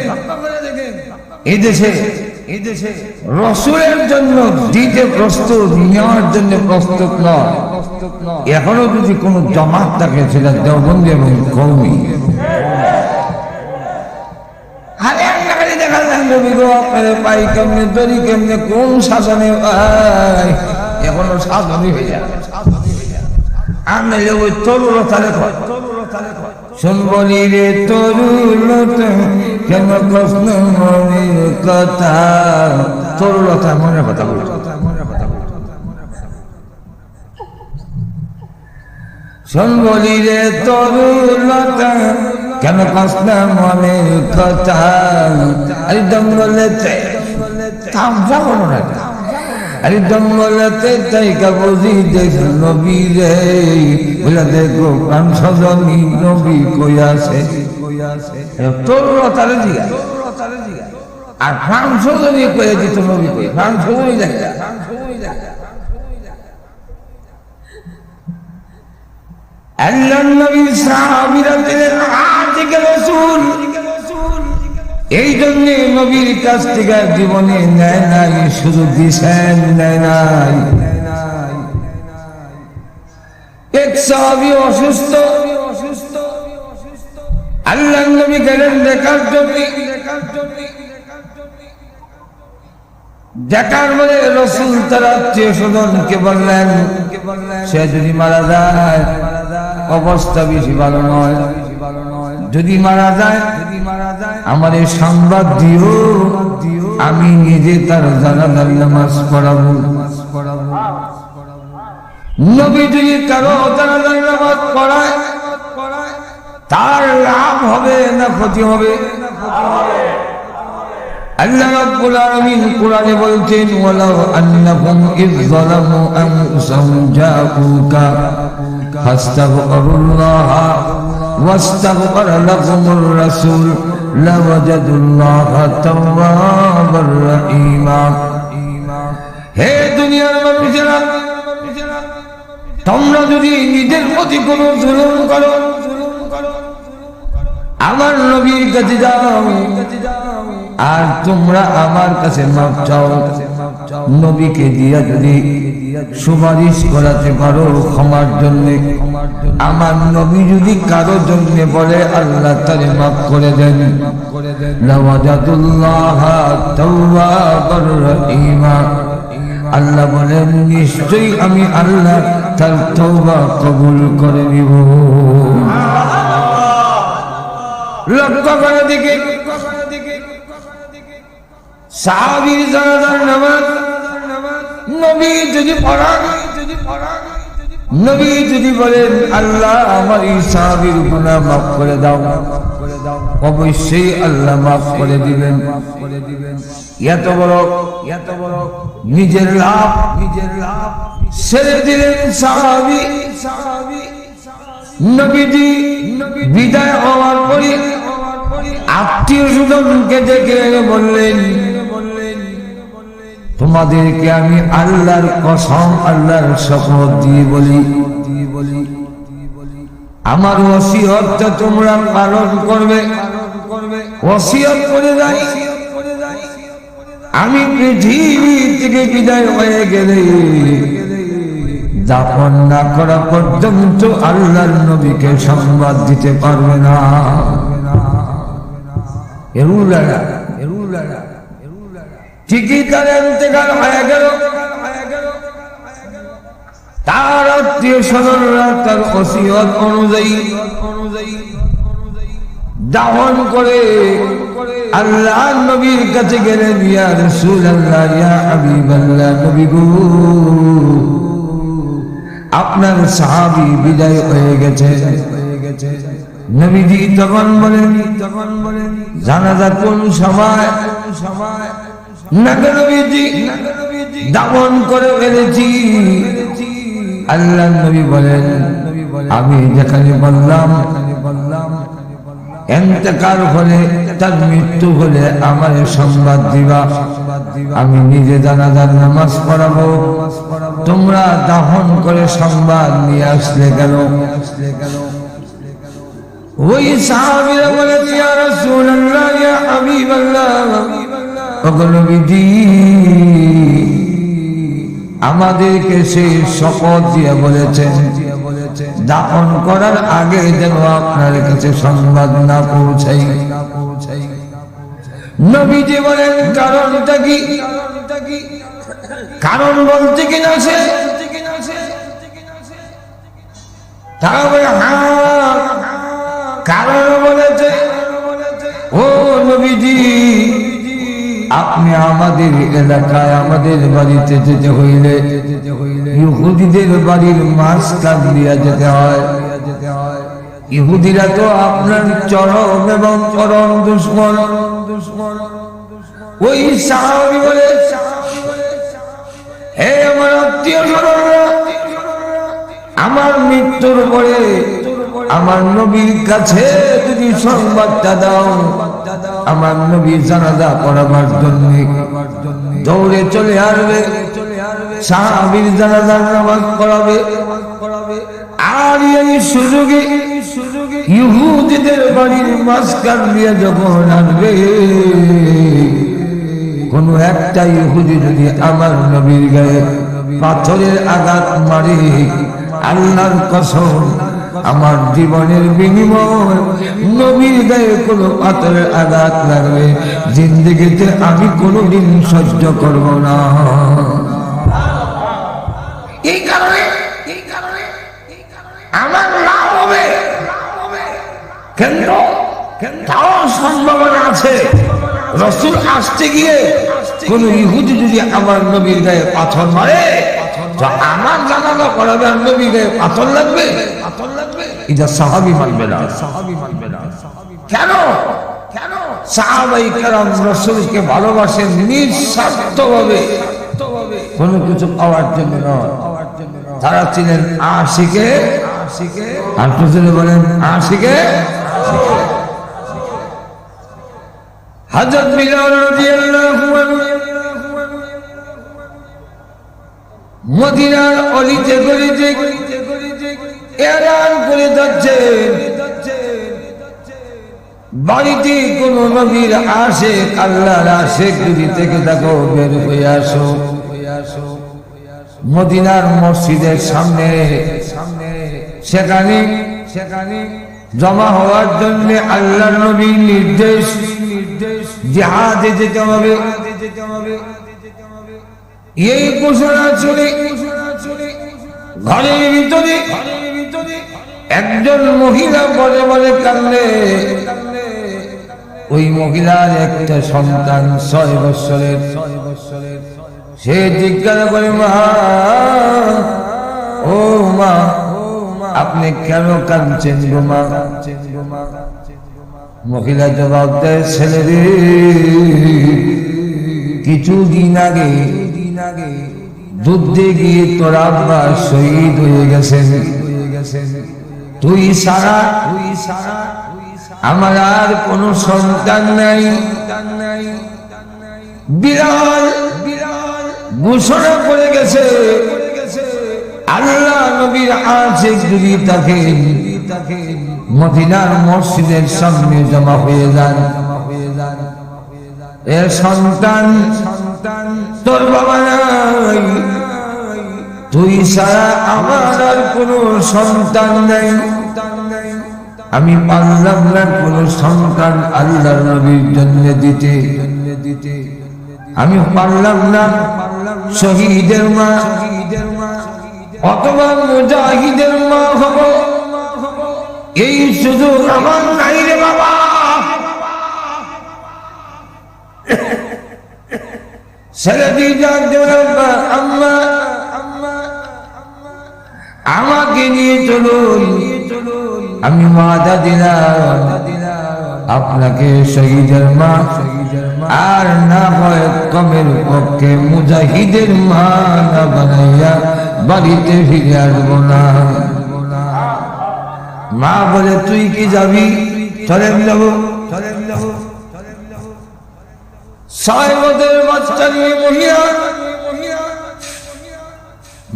এই দেশে রাসূলের জন্য দিতে প্রস্তুত, নেওয়ার জন্য প্রস্তুত নয়। এখনো যদি কোন জামাত থাকে সেটা দেওবন্দি এবং কওমি। দেখা যায় নবী গো আপনার পাই কেমনে, দড়ি কেমনে, কোন শাসনে এখনো শাসনই হয়ে যায়। আর নাইলে ওই তরুলতারে শুনবনি রে তরুলতা কেন প্রশ্ন মনের কথা, তরুলতা মনের কথা বলতো। শোন বলি রে তরুলতা কেন কষ্ট মনের কথা আরে জঙ্গলেতে থামসা করো না আরে জঙ্গলেতে তাইকা বুঝি দেখ নবী রে বলে দেখো প্রাণ সজনী নবী কই আছে তরুলতারে জিগা আর প্রাণ সজনী কয়ে দিত নবী কই প্রাণ সজনী দেখা আল্লাহর নবীর সাহাবীরা দিলেন আতিকে রাসূল এই জন্য নবীর কাছ থেকে জীবনে নেয় নাই শুধু দিছেন নেয় নাই এক সাহাবী অসুস্থ আল্লাহর নবী গেলেন দেখার জন্য দেখার বলে রাসূল তার আত্মীয় স্বজনকে বললেন সে যদি মারা যায় অবস্থা বেশি ভালো নয় যদি মারা যায় আমার এই সংবাদ দিও আমি নিজে তার জানাজার নামাজ পড়াবো নবী যদি কারো জানাজার নামাজ পড়ায় তার লাভ হবে না ক্ষতি হবে আল্লাহ রাব্বুল আলামিন কোরআনে বলছেন ওয়ালাউ আন্নাকুম ইয যালামু আনফুসাহুম জাউকা ফাস্তাগফিরুল্লাহ ওয়াস্তাগফারা লাহুমুর রাসূল লাওয়াজাদুল্লাহা তাওয়াবার রহিমা হে দুনিয়ার মানুষেরা তোমরা যদি নিজের প্রতি কোনো জুলুম করো আমার নবীর কাছে যাও আর তোমরা আমার কাছে মাফ চাও নবীকে দিয়া যদি সুপারিশ করাতে পারো ক্ষমার জন্য আমার নবী যদি কারো জন্য বলে আল্লাহ তারে মাফ করে দেন লাওয়াজাদুল্লাহ তাওয়াবার রহিমা আল্লাহ বলেন নিশ্চয়ই আমি আল্লাহ তার তওবা কবুল করে নিব লক্ষ্য করে দিকে সাহাবীর জানাজার নামাজ নবী যদি পড়ান নবী যদি বলেন আল্লাহ আমার এই সাহাবীর গুনাহ মাফ করে দাও অবশ্যই আল্লাহ মাফ করে দিবেন এত বড় নিজের লাভ ছেড়ে দিলেন সাহাবী নবীজি বিদায় হওয়ার পরে আত্মীয় স্বজনকে ডেকে বললেন তোমাদেরকে আমি আল্লাহর কসম আল্লাহর শপথ দিয়ে বলি আমার ওসিয়তটা তোমরা পালন করবে ওসিয়ত করে যাই আমি পৃথিবী থেকে বিদায় হয়ে গেলে দাফন না করা পর্যন্ত আল্লাহর নবীকে সংবাদ দিতে পারবে না ঠিকই তার ইন্তেকাল হয়ে গেল তার আত্মীয় স্বজনরা তার ওসিয়ত অনুযায়ী দাফন করে আল্লাহর নবীর কাছে গেলেন ইয়া রাসূলুল্লাহ ইয়া হাবিবাল্লাহ নবী গো আপনার সাহাবী বিদায় হয়ে গেছে নবীজি তখন বলেন জানাজা কোন সময় না নবীজি দাফন করে ফেলেছি আল্লাহর নবী বলেন আমি যেখানে বললাম ইন্তেকাল হলে তার মৃত্যু হলে আমার সংবাদ দিবা আমি নিজে জানাজার নামাজ পড়াবো তোমরা দাফন করে সংবাদ নিয়ে আসলে কেন ওই সাহাবীরা বলে ইয়া রাসূলুল্লাহ ইয়া হাবিবাল্লাহ ওগো নবীজি আমাদেরকে সেই শপথ দিয়ে বলেছেন দাফন করার আগে যেন আপনার কাছে সংবাদ না পৌঁছাই নবীজি বলেন কারণটা কি কারণ বলতে কিনা সে তারা বলে হ্যাঁ কারণ বলেছে ও নবীজি আপনি আমাদের এলাকায় আমাদের বাড়িতে যেতে হইলে ইহুদিদের বাড়ির মাঝখান দিয়া যেতে হয় ইহুদিরা তো আপনার চরম এবং পরম দুশ্মন। ওই সাহাবী বলে, হে আমার আত্মীয় স্বজনরা, আমার মৃত্যুর পরে আমার নবীর কাছে যদি সংবাদটা দাও, আমার নবীর জানাজা পড়াবার জন্য দৌড়ে চলে আসবে, সাহাবীর জানাজার নামাজ পড়াবে। আর এই সুযোগে ইহুদিদের বাড়ির মাঝখান দিয়ে যখন আসবে, কোন একটা ইহুদি যদি আমার নবীর গায়ে পাথরের আঘাত মারে, আল্লাহর কসম আমার জীবনের বিনিময় নবীর গায়ে কোন পাথরের আঘাত লাগবে, জিন্দেগিতে আমি কোনোদিন সহ্য করব না। এই কারণে আমার লাভ হবে, কিন্তু তাও সম্ভাবনা আছে রাসূল আসতে গিয়ে কোন ইহুদি যদি আমার নবীর গায়ে পাথর মারে, তো আমার জানাজা পড়াবে আর নবীর গায়ে পাথর লাগবে। এটা সাহাবী মানবে না। কেন? সাহাবায়ে কেরাম রাসূলকে ভালোবাসেন নিঃস্বার্থভাবে, কোনো কিছু পাওয়ার জন্য নয়। তারা ছিলেন আশিকে, আর প্রচুর বলেন আশিকে। হযরত বিলাল রাদিয়াল্লাহু আনহু মদিনার অলিতে গলিতে এলান করে যাচ্ছেন, বাড়িতে কোন নবীর আশিক, আল্লাহর আশিক যদি থেকে থাকো বের হয়ে আসো। মদিনার মসজিদের সামনে সেখানে জমা হওয়ার জন্য আল্লাহর নবীর নির্দেশ, জিহাদে যেতে হবে। এই ঘোষণা শুনে ঘরের ভিতরে একজন মহিলা বলে বলে কাঁদলে। ওই মহিলার একটা সন্তান 6 বছরের। সে জিজ্ঞাসা করে, মা, ও মা, আপনি কেন কাঁদছেন গো মা? মহিলা জবাব দেয়, ছেলে রে, কিছুদিন আগে যুদ্ধে গিয়ে তোর আব্বা শহীদ হয়ে গেছেন। তুই সারা আমার আর কোন সন্তান নাই। বিড়াল ঘোষণা করে গেছে, আল্লাহ নবীর আশিক যদি তাকে মদিনার মসজিদের সামনে জমা হয়ে যান, এ সন্তান তোর বাবা নাই, তুই ছাড়া আমার আর কোন সন্তান নাই। আমি পারলাম না কোন সন্তান আল্লাহর নবীর জন্য দিতে, আমি পারলাম না শহীদের মা অথবা মুজাহিদের মা হব, এই সুযোগ আমার নাই রে বাবা। ছেলেটি জানতে পারবা, আম্মা আমাকে নিয়ে চলুন, আমি ওয়াদা দিলাম আপনাকে শহীদের মা আর না হয় কমের পক্ষে মুজাহিদের মা না বানাইয়া বাড়িতে ফিরে আসবো না। মা বলে, তুই কি যাবি? চলেন যাবো। 6 বছরের বাচ্চা নিয়ে মহিলা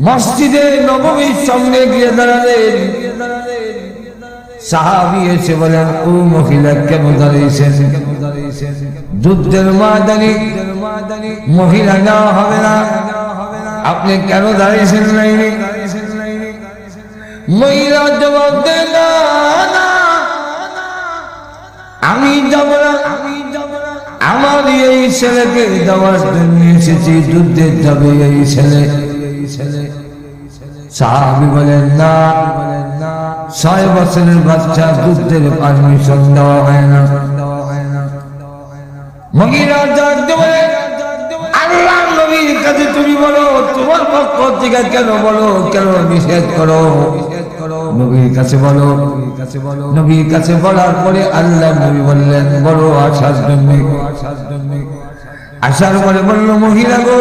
মসজিদে নববীর সামনে গিয়ে দাঁড়ালেন। সাহাবী এসে বলেন, ও মহিলা কেন দাঁড়িয়েছেন? যুদ্ধের ময়দানে মহিলা নেওয়া হবে না, আপনি কেন দাঁড়িয়েছেন? নাই মহিলা জবাব দেন, না আমি যাব না, আমার এই ছেলেকে দেওয়ার জন্য এসেছি, যুদ্ধে যাবে এই ছেলে। সাহাবী বলেন, না, 6 বছরের বাচ্চা যুদ্ধের পারমিশন দেওয়া হয় না। মহিলা জানতে বলে, আল্লাহ নবীর কাছে তুমি বলো, তোমার পক্ষ থেকে কেন বলো, কেন নিষেধ করো? নবীর কাছে বলো। নবীর কাছে বলার পরে আল্লাহ নবী বললেন বড় আশার জন্য আসার পরে বলল মহিলা গো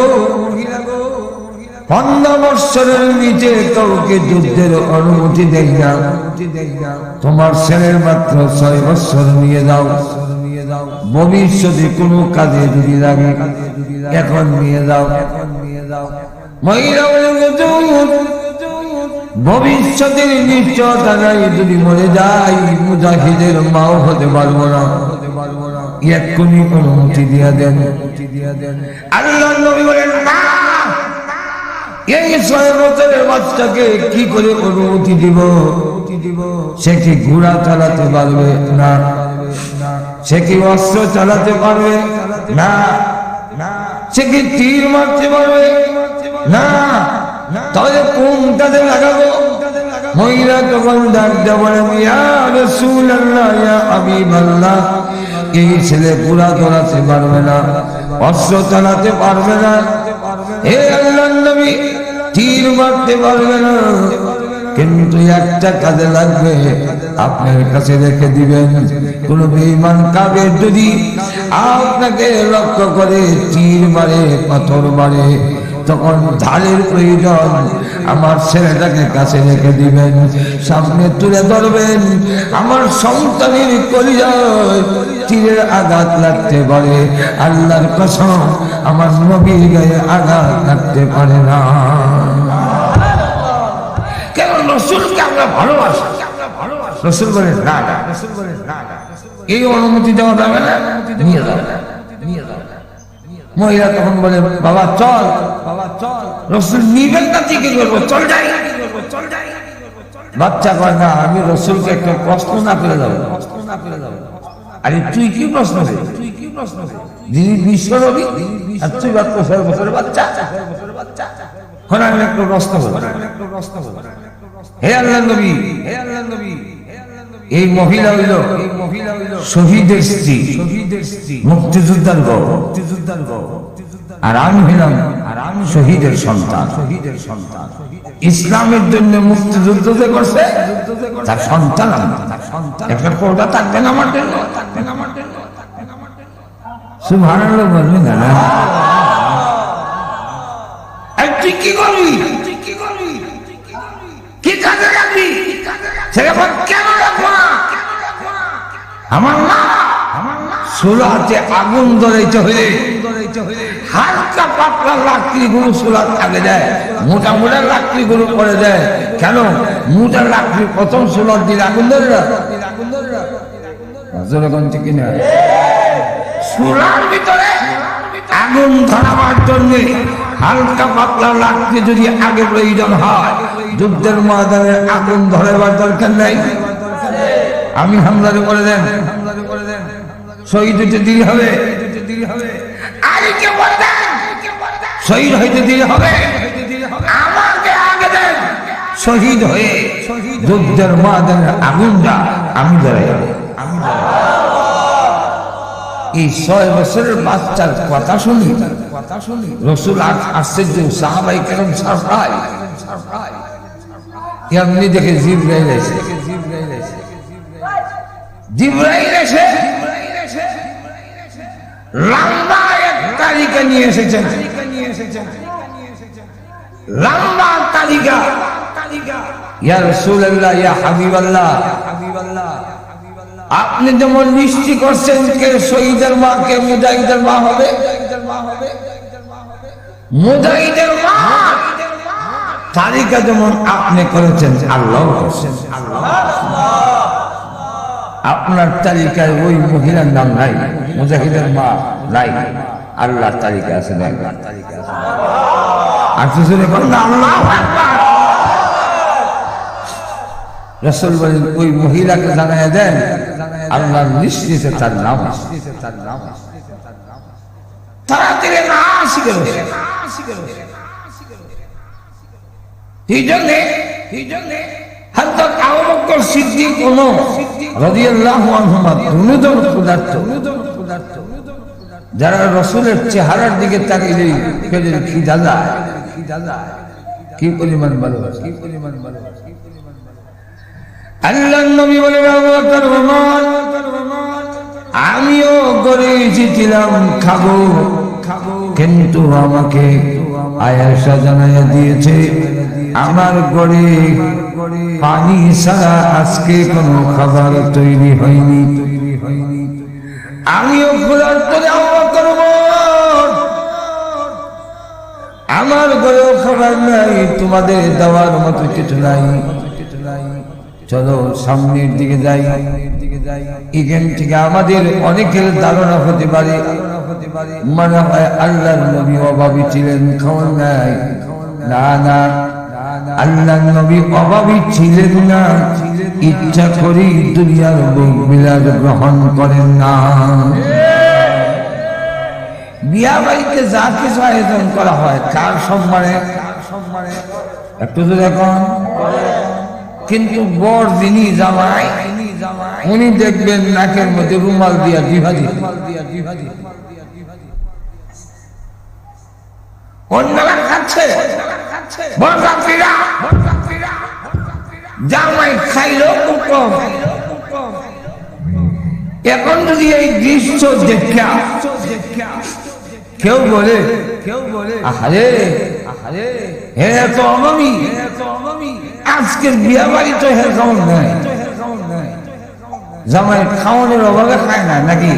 15 বছরের নিচে কাউকে যুদ্ধের অনুমতি দেয় না, তোমার ছেলের মাত্র 6 বছর নিয়ে যাও, ভবিষ্যতে কোনো কাজে যদি লাগে এখন নিয়ে যাও। মহিলা ভবিষ্যতের নিশ্চয়তা নাই, যদি মরে যাই মুজাহিদের মাও হতে পারবো না, এক্ষুনি অনুমতি দিয়া দেন। আল্লাহ নবী বলেন না, এই 6 বছরের বাচ্চাকে কি করে অনুমতি দিব? সে কি ঘোড়া চালাতে পারবে না? সে কি অস্ত্র চালাতে পারবে না? সে কি তীর মারতে পারবে না? তাহলে কোনটাতে লাগাবো? মহিলা তখন ডাকতে বলেন ইয়া রাসূলুল্লাহ, ইয়া হাবিবাল্লাহ, এই ছেলে ঘোড়া চালাতে পারবে না, অস্ত্র চালাতে পারবে না, হে আল্লাহর নবী তীর মারতে পারবে না, কিন্তু একটা কাজে লাগবে, আপনার কাছে রেখে দিবেন। কোন বেঈমান কাফের যদি আপনাকে লক্ষ্য করে তীর মারে পাথর মারে তখন ঢালের প্রয়োজন, আমার ছেলেটাকে কাছে রেখে দিবেন, সামনে তুলে ধরবেন। আমার সন্তানের কলিজায় তীরের আঘাত লাগতে পারে, আল্লাহর কসম আমার নবীর গায়ে আঘাত লাগতে পারে না। কেন? রাসূলকে আমরা ভালোবাসি। রাসূল বলেন না, এই অনুমতি দেওয়া যাবে না, নিয়ে যাও। মহিলা তখন বলে বাবা চল, রাসূল নিবেন না, কি করবো, চল যাই। বাচ্চা কয় না, আমি রাসূলকে একটা প্রশ্ন না করে যাবো। আরে তুই কি প্রশ্ন? যিনি বিশ্ব নবী আর তুই 6 বছরের বাচ্চা। এখন আমি একটা প্রশ্ন করবো, হে আল্লাহর নবী, এই মহিলা হইল শহীদের স্ত্রী, মুক্তিযোদ্ধার গো, আর আমি হইলাম শহীদের সন্তান। ইসলামের জন্য মুক্তিযুদ্ধ যে করছে তার সন্তান, একটা কোটা থাকবেন আমার জন্য। সুবহানাল্লাহ বলবেন না? তুই কি করবি, কি কাজে লাগবি, সেরকম কেন রাখবো না? আমার মা চুলাতে আগুন ধরাইতে হইলে হালকা পাতলা লাকড়িগুলো চুলার আগে দেয়, মোটা মোটা লাকড়িগুলো পরে দেয়। কেন? মোটা লাকড়ি প্রথম চুলার দিলে আগুন ধরে না, কিনা চুলার ভিতরে আগুন ধরাবার জন্য হালকা পাতলা লাকড়ি যদি আগে প্রয়োজন হয়, যুদ্ধের ময়দানে আগুন ধরাবার দরকার নাই। আমি হামলারে করে দেন, শহীদ হইতে দেরি হবে, শহীদ হইতে দেরি হবে, আমাকে আগে দেন, শহীদ হয়ে যুদ্ধের ময়দানের আগুনটা আমি ধরাই। এই 6 বছরের বাচ্চার কথা শুনি রাসূল আশ্চর্য, সাহাবায়ে কেরাম সারপ্রাইজ। এমনি দেখে জিবরাইল এসে লম্বা এক তালিকা নিয়ে এসেছেন, লম্বা তালিকা। ইয়া রাসূলুল্লাহ, ইয়া হাবিবাল্লাহ, আপনি যেমন নিশ্চিত করছেন কে শহীদের মা, কে মুজাহিদের মা হবে, মুজাহিদের মা তালিকা যেমন আপনি করেছেন আল্লাহ করছেন। আপনার তালিকায় ওই মহিলার নাম নাই, মুজাহিদের মা নাই, আল্লাহর তালিকা আছে। রাসূল বলেন ওই মহিলাকে জানায় দেন আল্লাহর নিশ্চিতে তার নাম আছে। তাড়াতাড়ি না শিখে এই জন্যে হযরত আবু বকর সিদ্দিক রাদিয়াল্লাহু আনহু দুনুদন পদার্থ, যারা রাসূলের চেহারার দিকে তাকিয়ে পেলে কি দাদা, কি পরিমাণ ভালোবাসা। আল্লাহর নবী বলেন, আবু বকর ওমর, আমিও গড়ে এসেছিলাম খাবো, কিন্তু আমাকে আয়েশা জানাইয়া দিয়েছে আমার গড়ে পানি ছাড়া আজকে কোনো খাবার তৈরি হয়নি। আমিও খোলার পরে আবু বকর ওমর, আমার গড়েও খাবার নাই, তোমাদের দেওয়ার মতো কিছু নাই, চলো সামনের দিকে যাই। এখান থেকে আমাদের অনেকের ধারণা হতে পারে মনে হয় আল্লাহর নবী অভাবী ছিলেন, খাওয়ার নাই। না না, আল্লাহর নবী অভাবী ছিলেন না, ইচ্ছা করি দুনিয়ার ভোগ বিলাস গ্রহণ করেন না। বিয়া বাড়িতে যা কিছু আয়োজন করা হয় কার সম্মানে, একটু তো এখন, কিন্তু বর যিনি জামাই উনি দেখবেন নাকের মধ্যে রুমাল দিয়া জিভা দিয়ে, অন্যরা খাচ্ছে, জামাই খাইল খুব কম। এখন যদি এই দৃশ্য দেখা কেউ বলে আহারে হে তো অমামি, আজকের বিয়া বাড়ি তো হে খাওয়ান নাই, জামাই খাওয়ানোর অভাবে খায় না নাকি?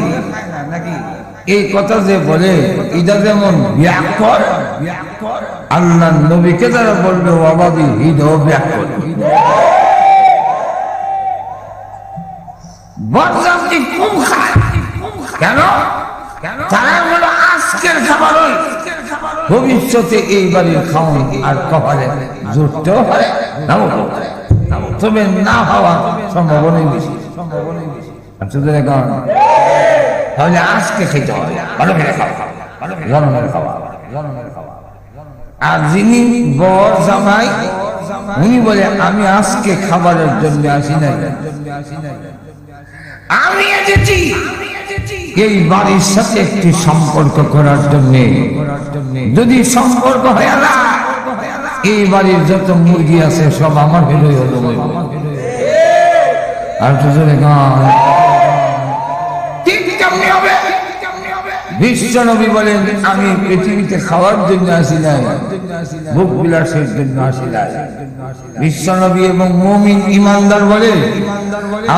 এই কথা যে বলে এটা যেমন ব্যাকর, আল্লাহ নবীকে যারা বলবে অভাবী এটাও ব্যাকর। বদজাতি কম খায় কেন? তারা হলো আজকের খাবার, ভবিষ্যতে এই বাড়ির খাওয়ান আর কপালে জুটতেও পারে, তবে না হওয়া সম্ভাবনাই বেশি। তাহলে আজকে খেতে হবে, ভালো করে খাওয়া। আর যিনি বর জামাই উনি বলে আমি আজকে খাবারের জন্য আসি নাই, আমি এসেছি এই বাড়ির সাথে একটি সম্পর্ক করার জন্য। যদি সম্পর্ক হয়ে না, এই বাড়ির যত মুরগি আছে সব আমার হইল। আর তো বিশ্ব নবী বলেন আমি পৃথিবীতে খাওয়ার জন্য আসি নাই, ভোগ বিলাসের জন্য আসি নাই। বিশ্ব নবী এবং মুমিন ইমানদার বলে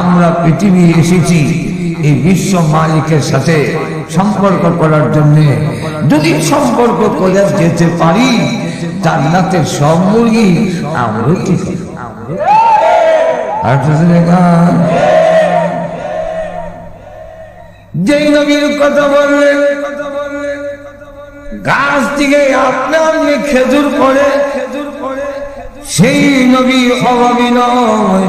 আমরা পৃথিবী এসেছি এই বিশ্ব মালিকের সাথে সম্পর্ক করার জন্য। যদি সম্পর্ক করে যেতে পারি জান্নাতের সব মুরগি আমরা কি আর যেই নবীর কথা বললেন গাছ থেকে আপনি আপনি খেজুর পড়ে, সেই নবী অভাবী নয়।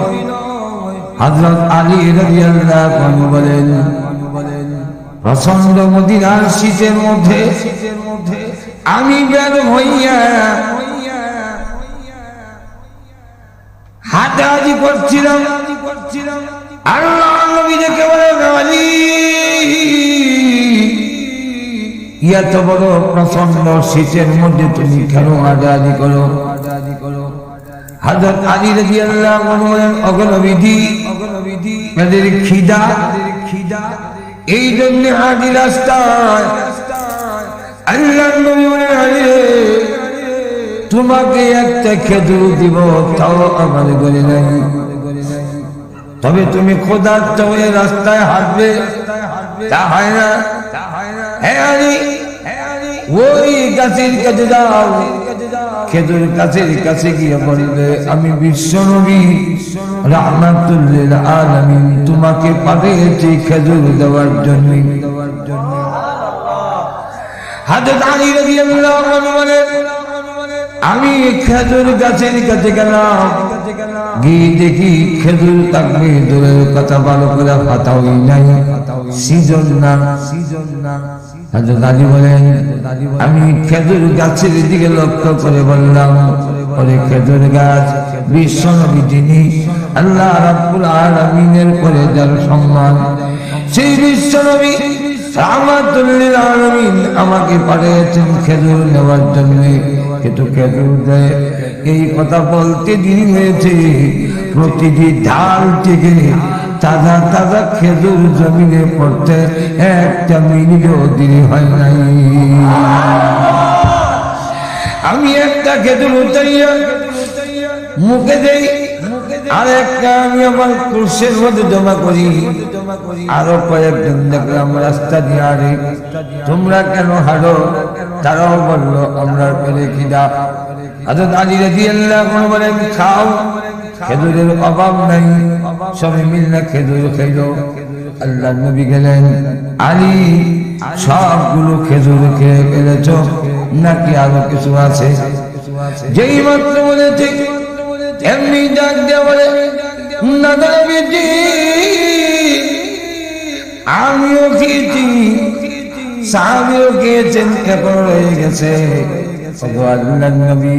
হযরত আলী রাদিয়াল্লাহু আনহু বলেন প্রচন্ড মদিনার শীতের মধ্যে আমি বের হইয়া হাঁটাহাঁটি করছিলাম, আল্লাহ নবী দেখে বলেন আলী এত বড় প্রচন্ড শীতের মধ্যে তুমি কেন হাঁটাহাঁটি করো? হযরত আলী রাদিয়াল্লাহু আনহু বলেন ওগো নবীজি এদের খিদা, এই জন্য হাঁটি রাস্তায়। আল্লাহর নবী বলেন আলী তোমাকে একটা খেজুর দিব তাও আমার ঘরে নাই, তবে তুমি ক্ষুধার্ত হয়ে রাস্তায় হাঁটবে তা হয় না। হ্যাঁ আলী ওই গাছের কাছে যাও, খেজুর গাছের কাছে গিয়ে বলবে আমি বিশ্ব নবী রাহমাতুল লিল আলামিন তোমাকে পাঠিয়েছি খেজুর দেওয়ার জন্য। হযরত আলী রাদিয়াল্লাহু আনহু বলেন আমি খেজুর গাছের কাছে গেলাম, গিয়ে দেখি খেজুর থাকবে দূরের কথা ভালো করে পাতাও নাই, সিজন না। হযরত আলী বলেন আমি খেজুর গাছের দিকে লক্ষ্য করে বললাম ওরে খেজুর গাছ, বিশ্ব নবী যিনি আল্লাহ রাব্বুল আলামিনের পরে যার সম্মান, সেই বিশ্ব নবী রাহমাতুল লিল আলামিন আমাকে পাঠিয়েছেন খেজুর নেওয়ার জন্য, কিন্তু খেজুর দেয় এই কথা বলতে দেরি হয়েছে, প্রতিটি ঢাল থেকে তাজা তাজা খেজুর জমিনে পড়তে একটা মিনিটও দেরি হয় নাই। আমি একটা খেজুর উঠাইয়া মুখে দেই, আর একটা আমি আমার কুরসির মধ্যে জমা করি। আরো কয়েকজন দেখলাম রাস্তা দিয়ে হাঁটে, তোমরা কেন হাঁটো? তারাও বললো আমরা পেলে খিদা। হযরত আলী রাদিয়াল্লাহু আনহু বলেন খাও, খেজুরের অভাব নাই। সবাই মিলে খেজুর খাইলো। আল্লাহর নবী গেলেন, আলী সবগুলো খেজুর খেয়ে ফেলেছ নাকি আরো কিছু আছে? যেই মাত্র বলেছে এমনি ডাক দিয়ে বলে, না নবীজি আমিও খেয়েছি, সাহাবীও খেয়েছেন, এখন রয়ে গেছে। আল্লাহর নবী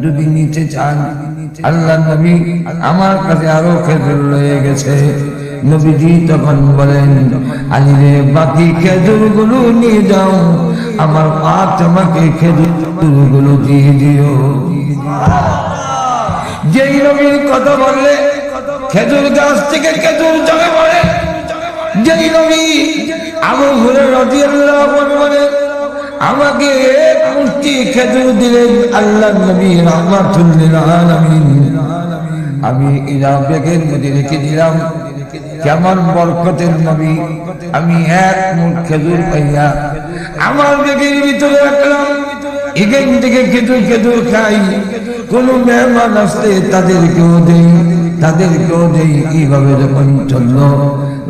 যদি নিতে চান, আল্লাহর নবী আমার কাছে আরো খেজুর রয়ে গেছে। নবীজি তখন বলেন, আলী রে বাকি খেজুর গুলো নিয়ে যাও, আমার মা তোমাকে খেজুর গুলো দিয়ে দিও। যেই নবীর কথা বললে খেজুর গাছ থেকে খেজুর জমে পড়ে। যেই নবী আবু হুরায়রা রাদিয়াল্লাহু আনহু বলেন, আমাকে এক মুষ্টি খেজুর দিলেন আল্লাহর নবী রাহমাতুল লিল আলামিন। আমি ইলা বেগের মধ্যে রেখে দিলাম। কেমন বরকতের নবী! আমি এক মুঠ খেজুর পাইয়া আমার বেগের ভিতরে রাখলাম। এখান থেকে খেজুর খেজুর খাই, কোন মেহমান আসলে তাদেরকেও দেই। এইভাবে যখন চললো,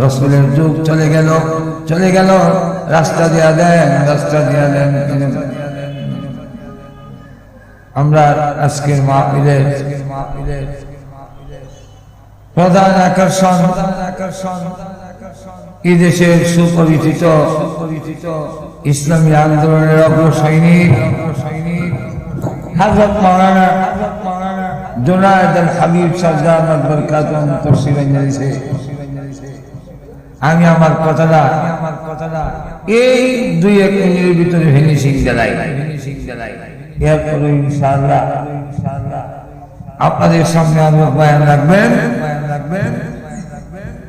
রাসূলের যুগ চলে গেল। রাস্তা দিয়া দেন। আমরা আজকের মাহফিলের প্রধান আকর্ষণ এই দেশের সুপরিচিত ইসলামী আন্দোলনের অগ্রসৈনিক হযরত মাওলানা জুনায়েদ আল হাবিব সাজ্জাদ বরকাতুম তফসিরে নিয়েছে। আমি আমার কথাটা এই দুই এক মিনিটের ভিতরে ফিনিশিং দেলাই। এরপরে ইনশাআল্লাহ আপনাদের সামনে আমি বয়ান রাখবেন।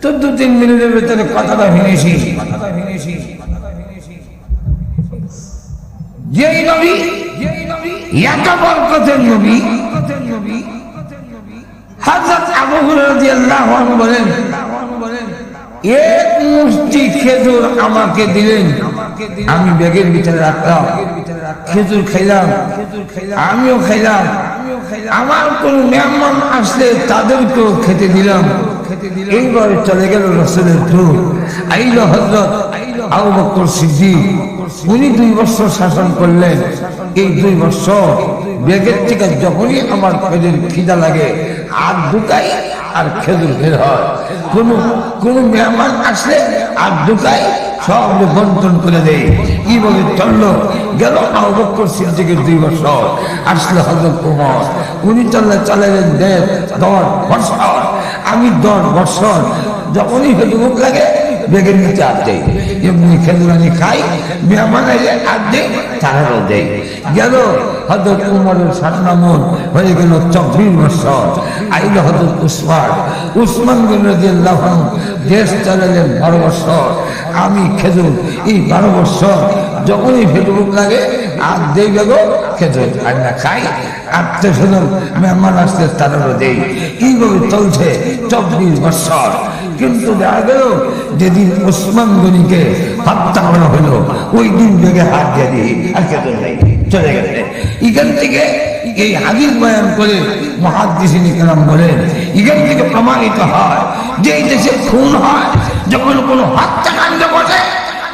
2-3 মিনিটের ভিতরে কথাটা ফিনিশিং। যেই নবী এত বরকতের নবী, হযরত আবু হুরায়রা রাদিয়াল্লাহু আনহু বলেন, এক মুষ্টি খেজুর আমাকে দিলেন, আমি ব্যাগের ভিতরে রাখলাম। খেজুর খাইলাম, আমিও খাইলাম। আমার কোন মেহমান আসলে তাদেরকেও খেতে দিলাম। এইবার চলে গেল রাসূলের যুগ। আইল হযরত আবু বকর সিদ্দিক, উনি 2 বছর শাসন করলেন। এই 2 বছর ব্যাগের থেকে যখনই আমার পেটের খিদা লাগে আর ঢুকাই আর খেজুর বের হয়। কোন মেহমান আসলে আর ঢুকাই, সব বন্টন করে দেয়। কিভাবে চললো গেল আবু বকর সিদ্দিকের 2 বছর। আসলে হযরত ওমর, উনি চালালেন 10 বছর। আমি 10 বছর যখনই খেজুর লাগে বেগের নিচে হাত দেয়। এমনি খেজুর আমি খাই, মেহমান আইলে হাত দেয়, তারাও দেয়। গেল হযরত ওমরের শাসনামল হয়ে গেল 24 বছর। আইল হযরত উসমান রাদিয়াল্লাহু আনহু দেশ চালালেন 12 বছর। আমি খেজুর এই 12 বছর যখনই খেজুর লাগে আর দেই গেল খেজুর, আর না খাই। আত্মীয়-স্বজন মেহমান আসতে তারাও দেয়। এইভাবে চলছে 24 বছর। কিন্তু দেখা গেল যেদিন ওসমান গনিকে হত্যা করা হলো, ওই দিন বেগে হাত দিয়ে দিই আর খেজুর নেই, চলে গেছে। এখান থেকে এই হাদিস বয়ান করে মুহাদ্দিসিন কেরাম বলেন, এখান থেকে প্রমাণিত হয় যে এই দেশে খুন হয়, যখন কোনো হত্যাকাণ্ড ঘটে,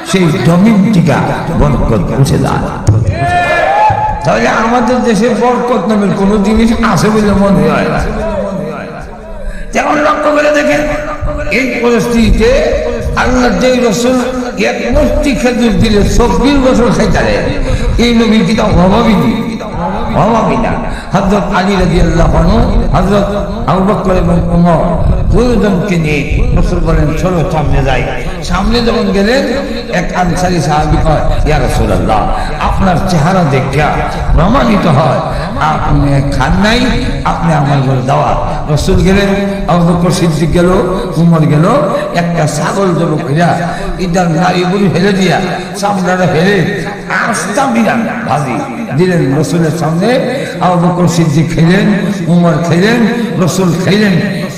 সেই জমিন টিকা বরকত উঠে যায়। তাহলে আমাদের দেশের বরকত নামের কোন জিনিস আছে বলে মনে হয় না। যেমন লক্ষ্য করে দেখেন, এই পরিস্থিতিতে আল্লাহর যে রাসূল এক মুষ্টি খেজুর দিলে 24 বছর খাইতারে, এই নবী কি তা অভাবী না? হযরত আলী রাদিয়াল্লাহু আনহু, হযরত আবু বকর এবং ওমর দুজনকে নিয়ে রাসূল বলেন, চলো সামনে যাই। সামনে যখন গেলেন, এক আনসারী সাহাবী কয়, ইয়া রাসূলুল্লাহ, আপনার চেহারা দেখা প্রমাণিত হয় আপনি খান নাই, আপনি আমার ঘরে দাওয়াত। রাসূল গেলেন, আবু বকর সিদ্দিক গেল, উমর গেল, একটা ছাগল জব কইরা ইদার নারী বুড়ি ফেলে দিয়া চামড়াটা ফেলে আস্তা বিরান ভাজি দিলেন রাসূলের সামনে। আবু বকর সিদ্দিক খেলেন, উমর খেলেন, রাসূল খেলেন।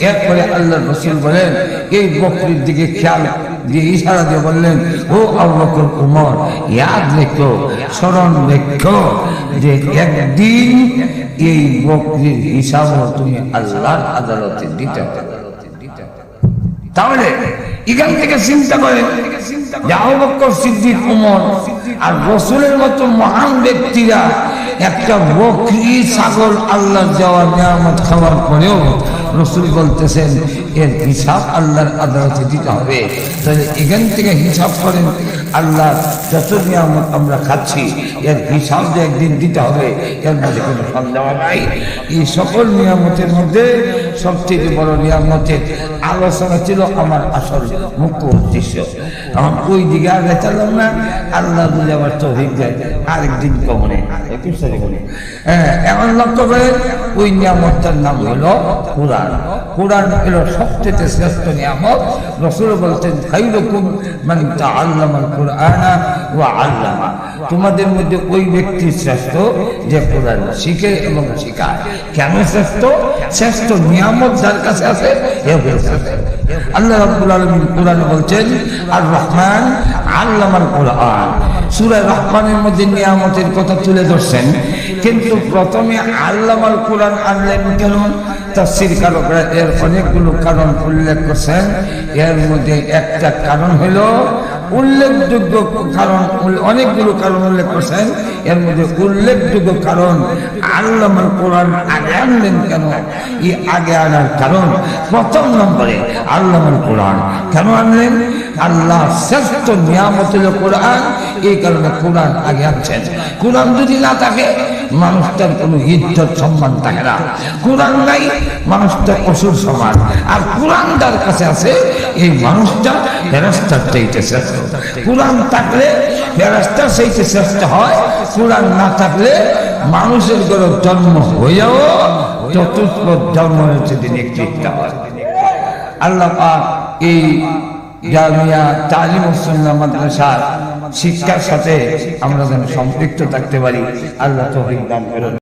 এরপরে আল্লাহর রাসূল বলেন, এই বকরির দিকে খেয়াল দিয়ে ইশারা দিয়ে বললেন, ও আবু বকর উমর, ইয়াদ রেখো, স্মরণ রেখো যে একদিন এই বকরির হিসাবও তুমি আল্লাহর আদালতে দিতে হবে। তাহলে এখান থেকে চিন্তা করেন যে আবু বকর সিদ্দিক, উমর আর রাসূলের মতো মহান ব্যক্তিরা একটা বকরি ছাগল আল্লাহর দেওয়া নিয়ামত খাওয়ার পরেও রাসূল বলতেছেন এর হিসাব আল্লাহর আদালতে দিতে হবে। তাহলে এখান থেকে হিসাব করেন, আল্লাহ যত নিয়ামত আমরা খাচ্ছি এর হিসাব যে একদিন দিতে হবে, এর মধ্যে কোনো সন্দেহ নাই। এই সকল নিয়ামতের মধ্যে সবচেয়ে বড় নিয়ামতের আলোচনা ছিল আমার আসল মুখ্য উদ্দেশ্য। আমার ওই দিকে আগে চালাম না, আল্লাহ বুঝে আবার তৌফিক দেয় আরেকদিন কমনে। এমন লক্ষ্য করে ওই নিয়ামতটার নাম হলো কোরআন। কোরআন হলো সবচেয়ে শ্রেষ্ঠ নিয়ামত। রাসূল বলতেন, খায়রুকুম মান তাআল্লামাল কুরআনা ওয়া আল্লামা। তোমাদের মধ্যে ওই ব্যক্তি শ্রেষ্ঠ যে কোরআন শিখে এবং শেখায়। কেন শ্রেষ্ঠ? শ্রেষ্ঠ নিয়ামত যার কাছে আছে এ হয়েছে। আল্লাহ রাব্বুল আলামিন কোরআনে বলছেন, আর রহমান আল্লামাল কুরআন। সূরা রহমানের মধ্যে নিয়ামতের কথা তুলে ধরছেন, কিন্তু প্রথমে আল্লামাল কুরআন আনলেন কেন? তাফসীর কারকরা এর অনেকগুলো কারণ উল্লেখ করছেন। এর মধ্যে একটা কারণ হলো উল্লেখযোগ্য কারণ, অনেকগুলো কারণ উল্লেখ করছেন। এর মধ্যে উল্লেখযোগ্য কারণ আল্লামাল কুরআন আগে আনলেন কেন? এই আগে আনার কারণ প্রথম নম্বরে আল্লামাল কুরআন কেন আনলেন? আল্লাহ শ্রেষ্ঠ নিয়ামত হলো কোরআন, এই কারণে কোরআন আগে আনছেন। কোরআন যদি না থাকে মানুষটার কোনো ইজ্জত সম্মান থাকে না। কোরআন নাই, মানুষটা পশুর সমান। আর কোরআন যার কাছে আছে এই মানুষটা ফেরেশতার চাইতে শ্রেষ্ঠ। কোরআন থাকলে ফেরেশতার চাইতে শ্রেষ্ঠ হয়। কোরআন না থাকলে মানুষের ঘরে জন্ম হইয়াও চতুর্থ জন্মের চেয়ে নিকৃষ্ট হয়। আল্লাহ পাক এই জামিয়া তালিমুস সুন্নাহ মাদ্রাসার শিক্ষার সাথে আমরা যেন সম্পৃক্ত থাকতে পারি, আল্লাহ তৌফিক দান করুন।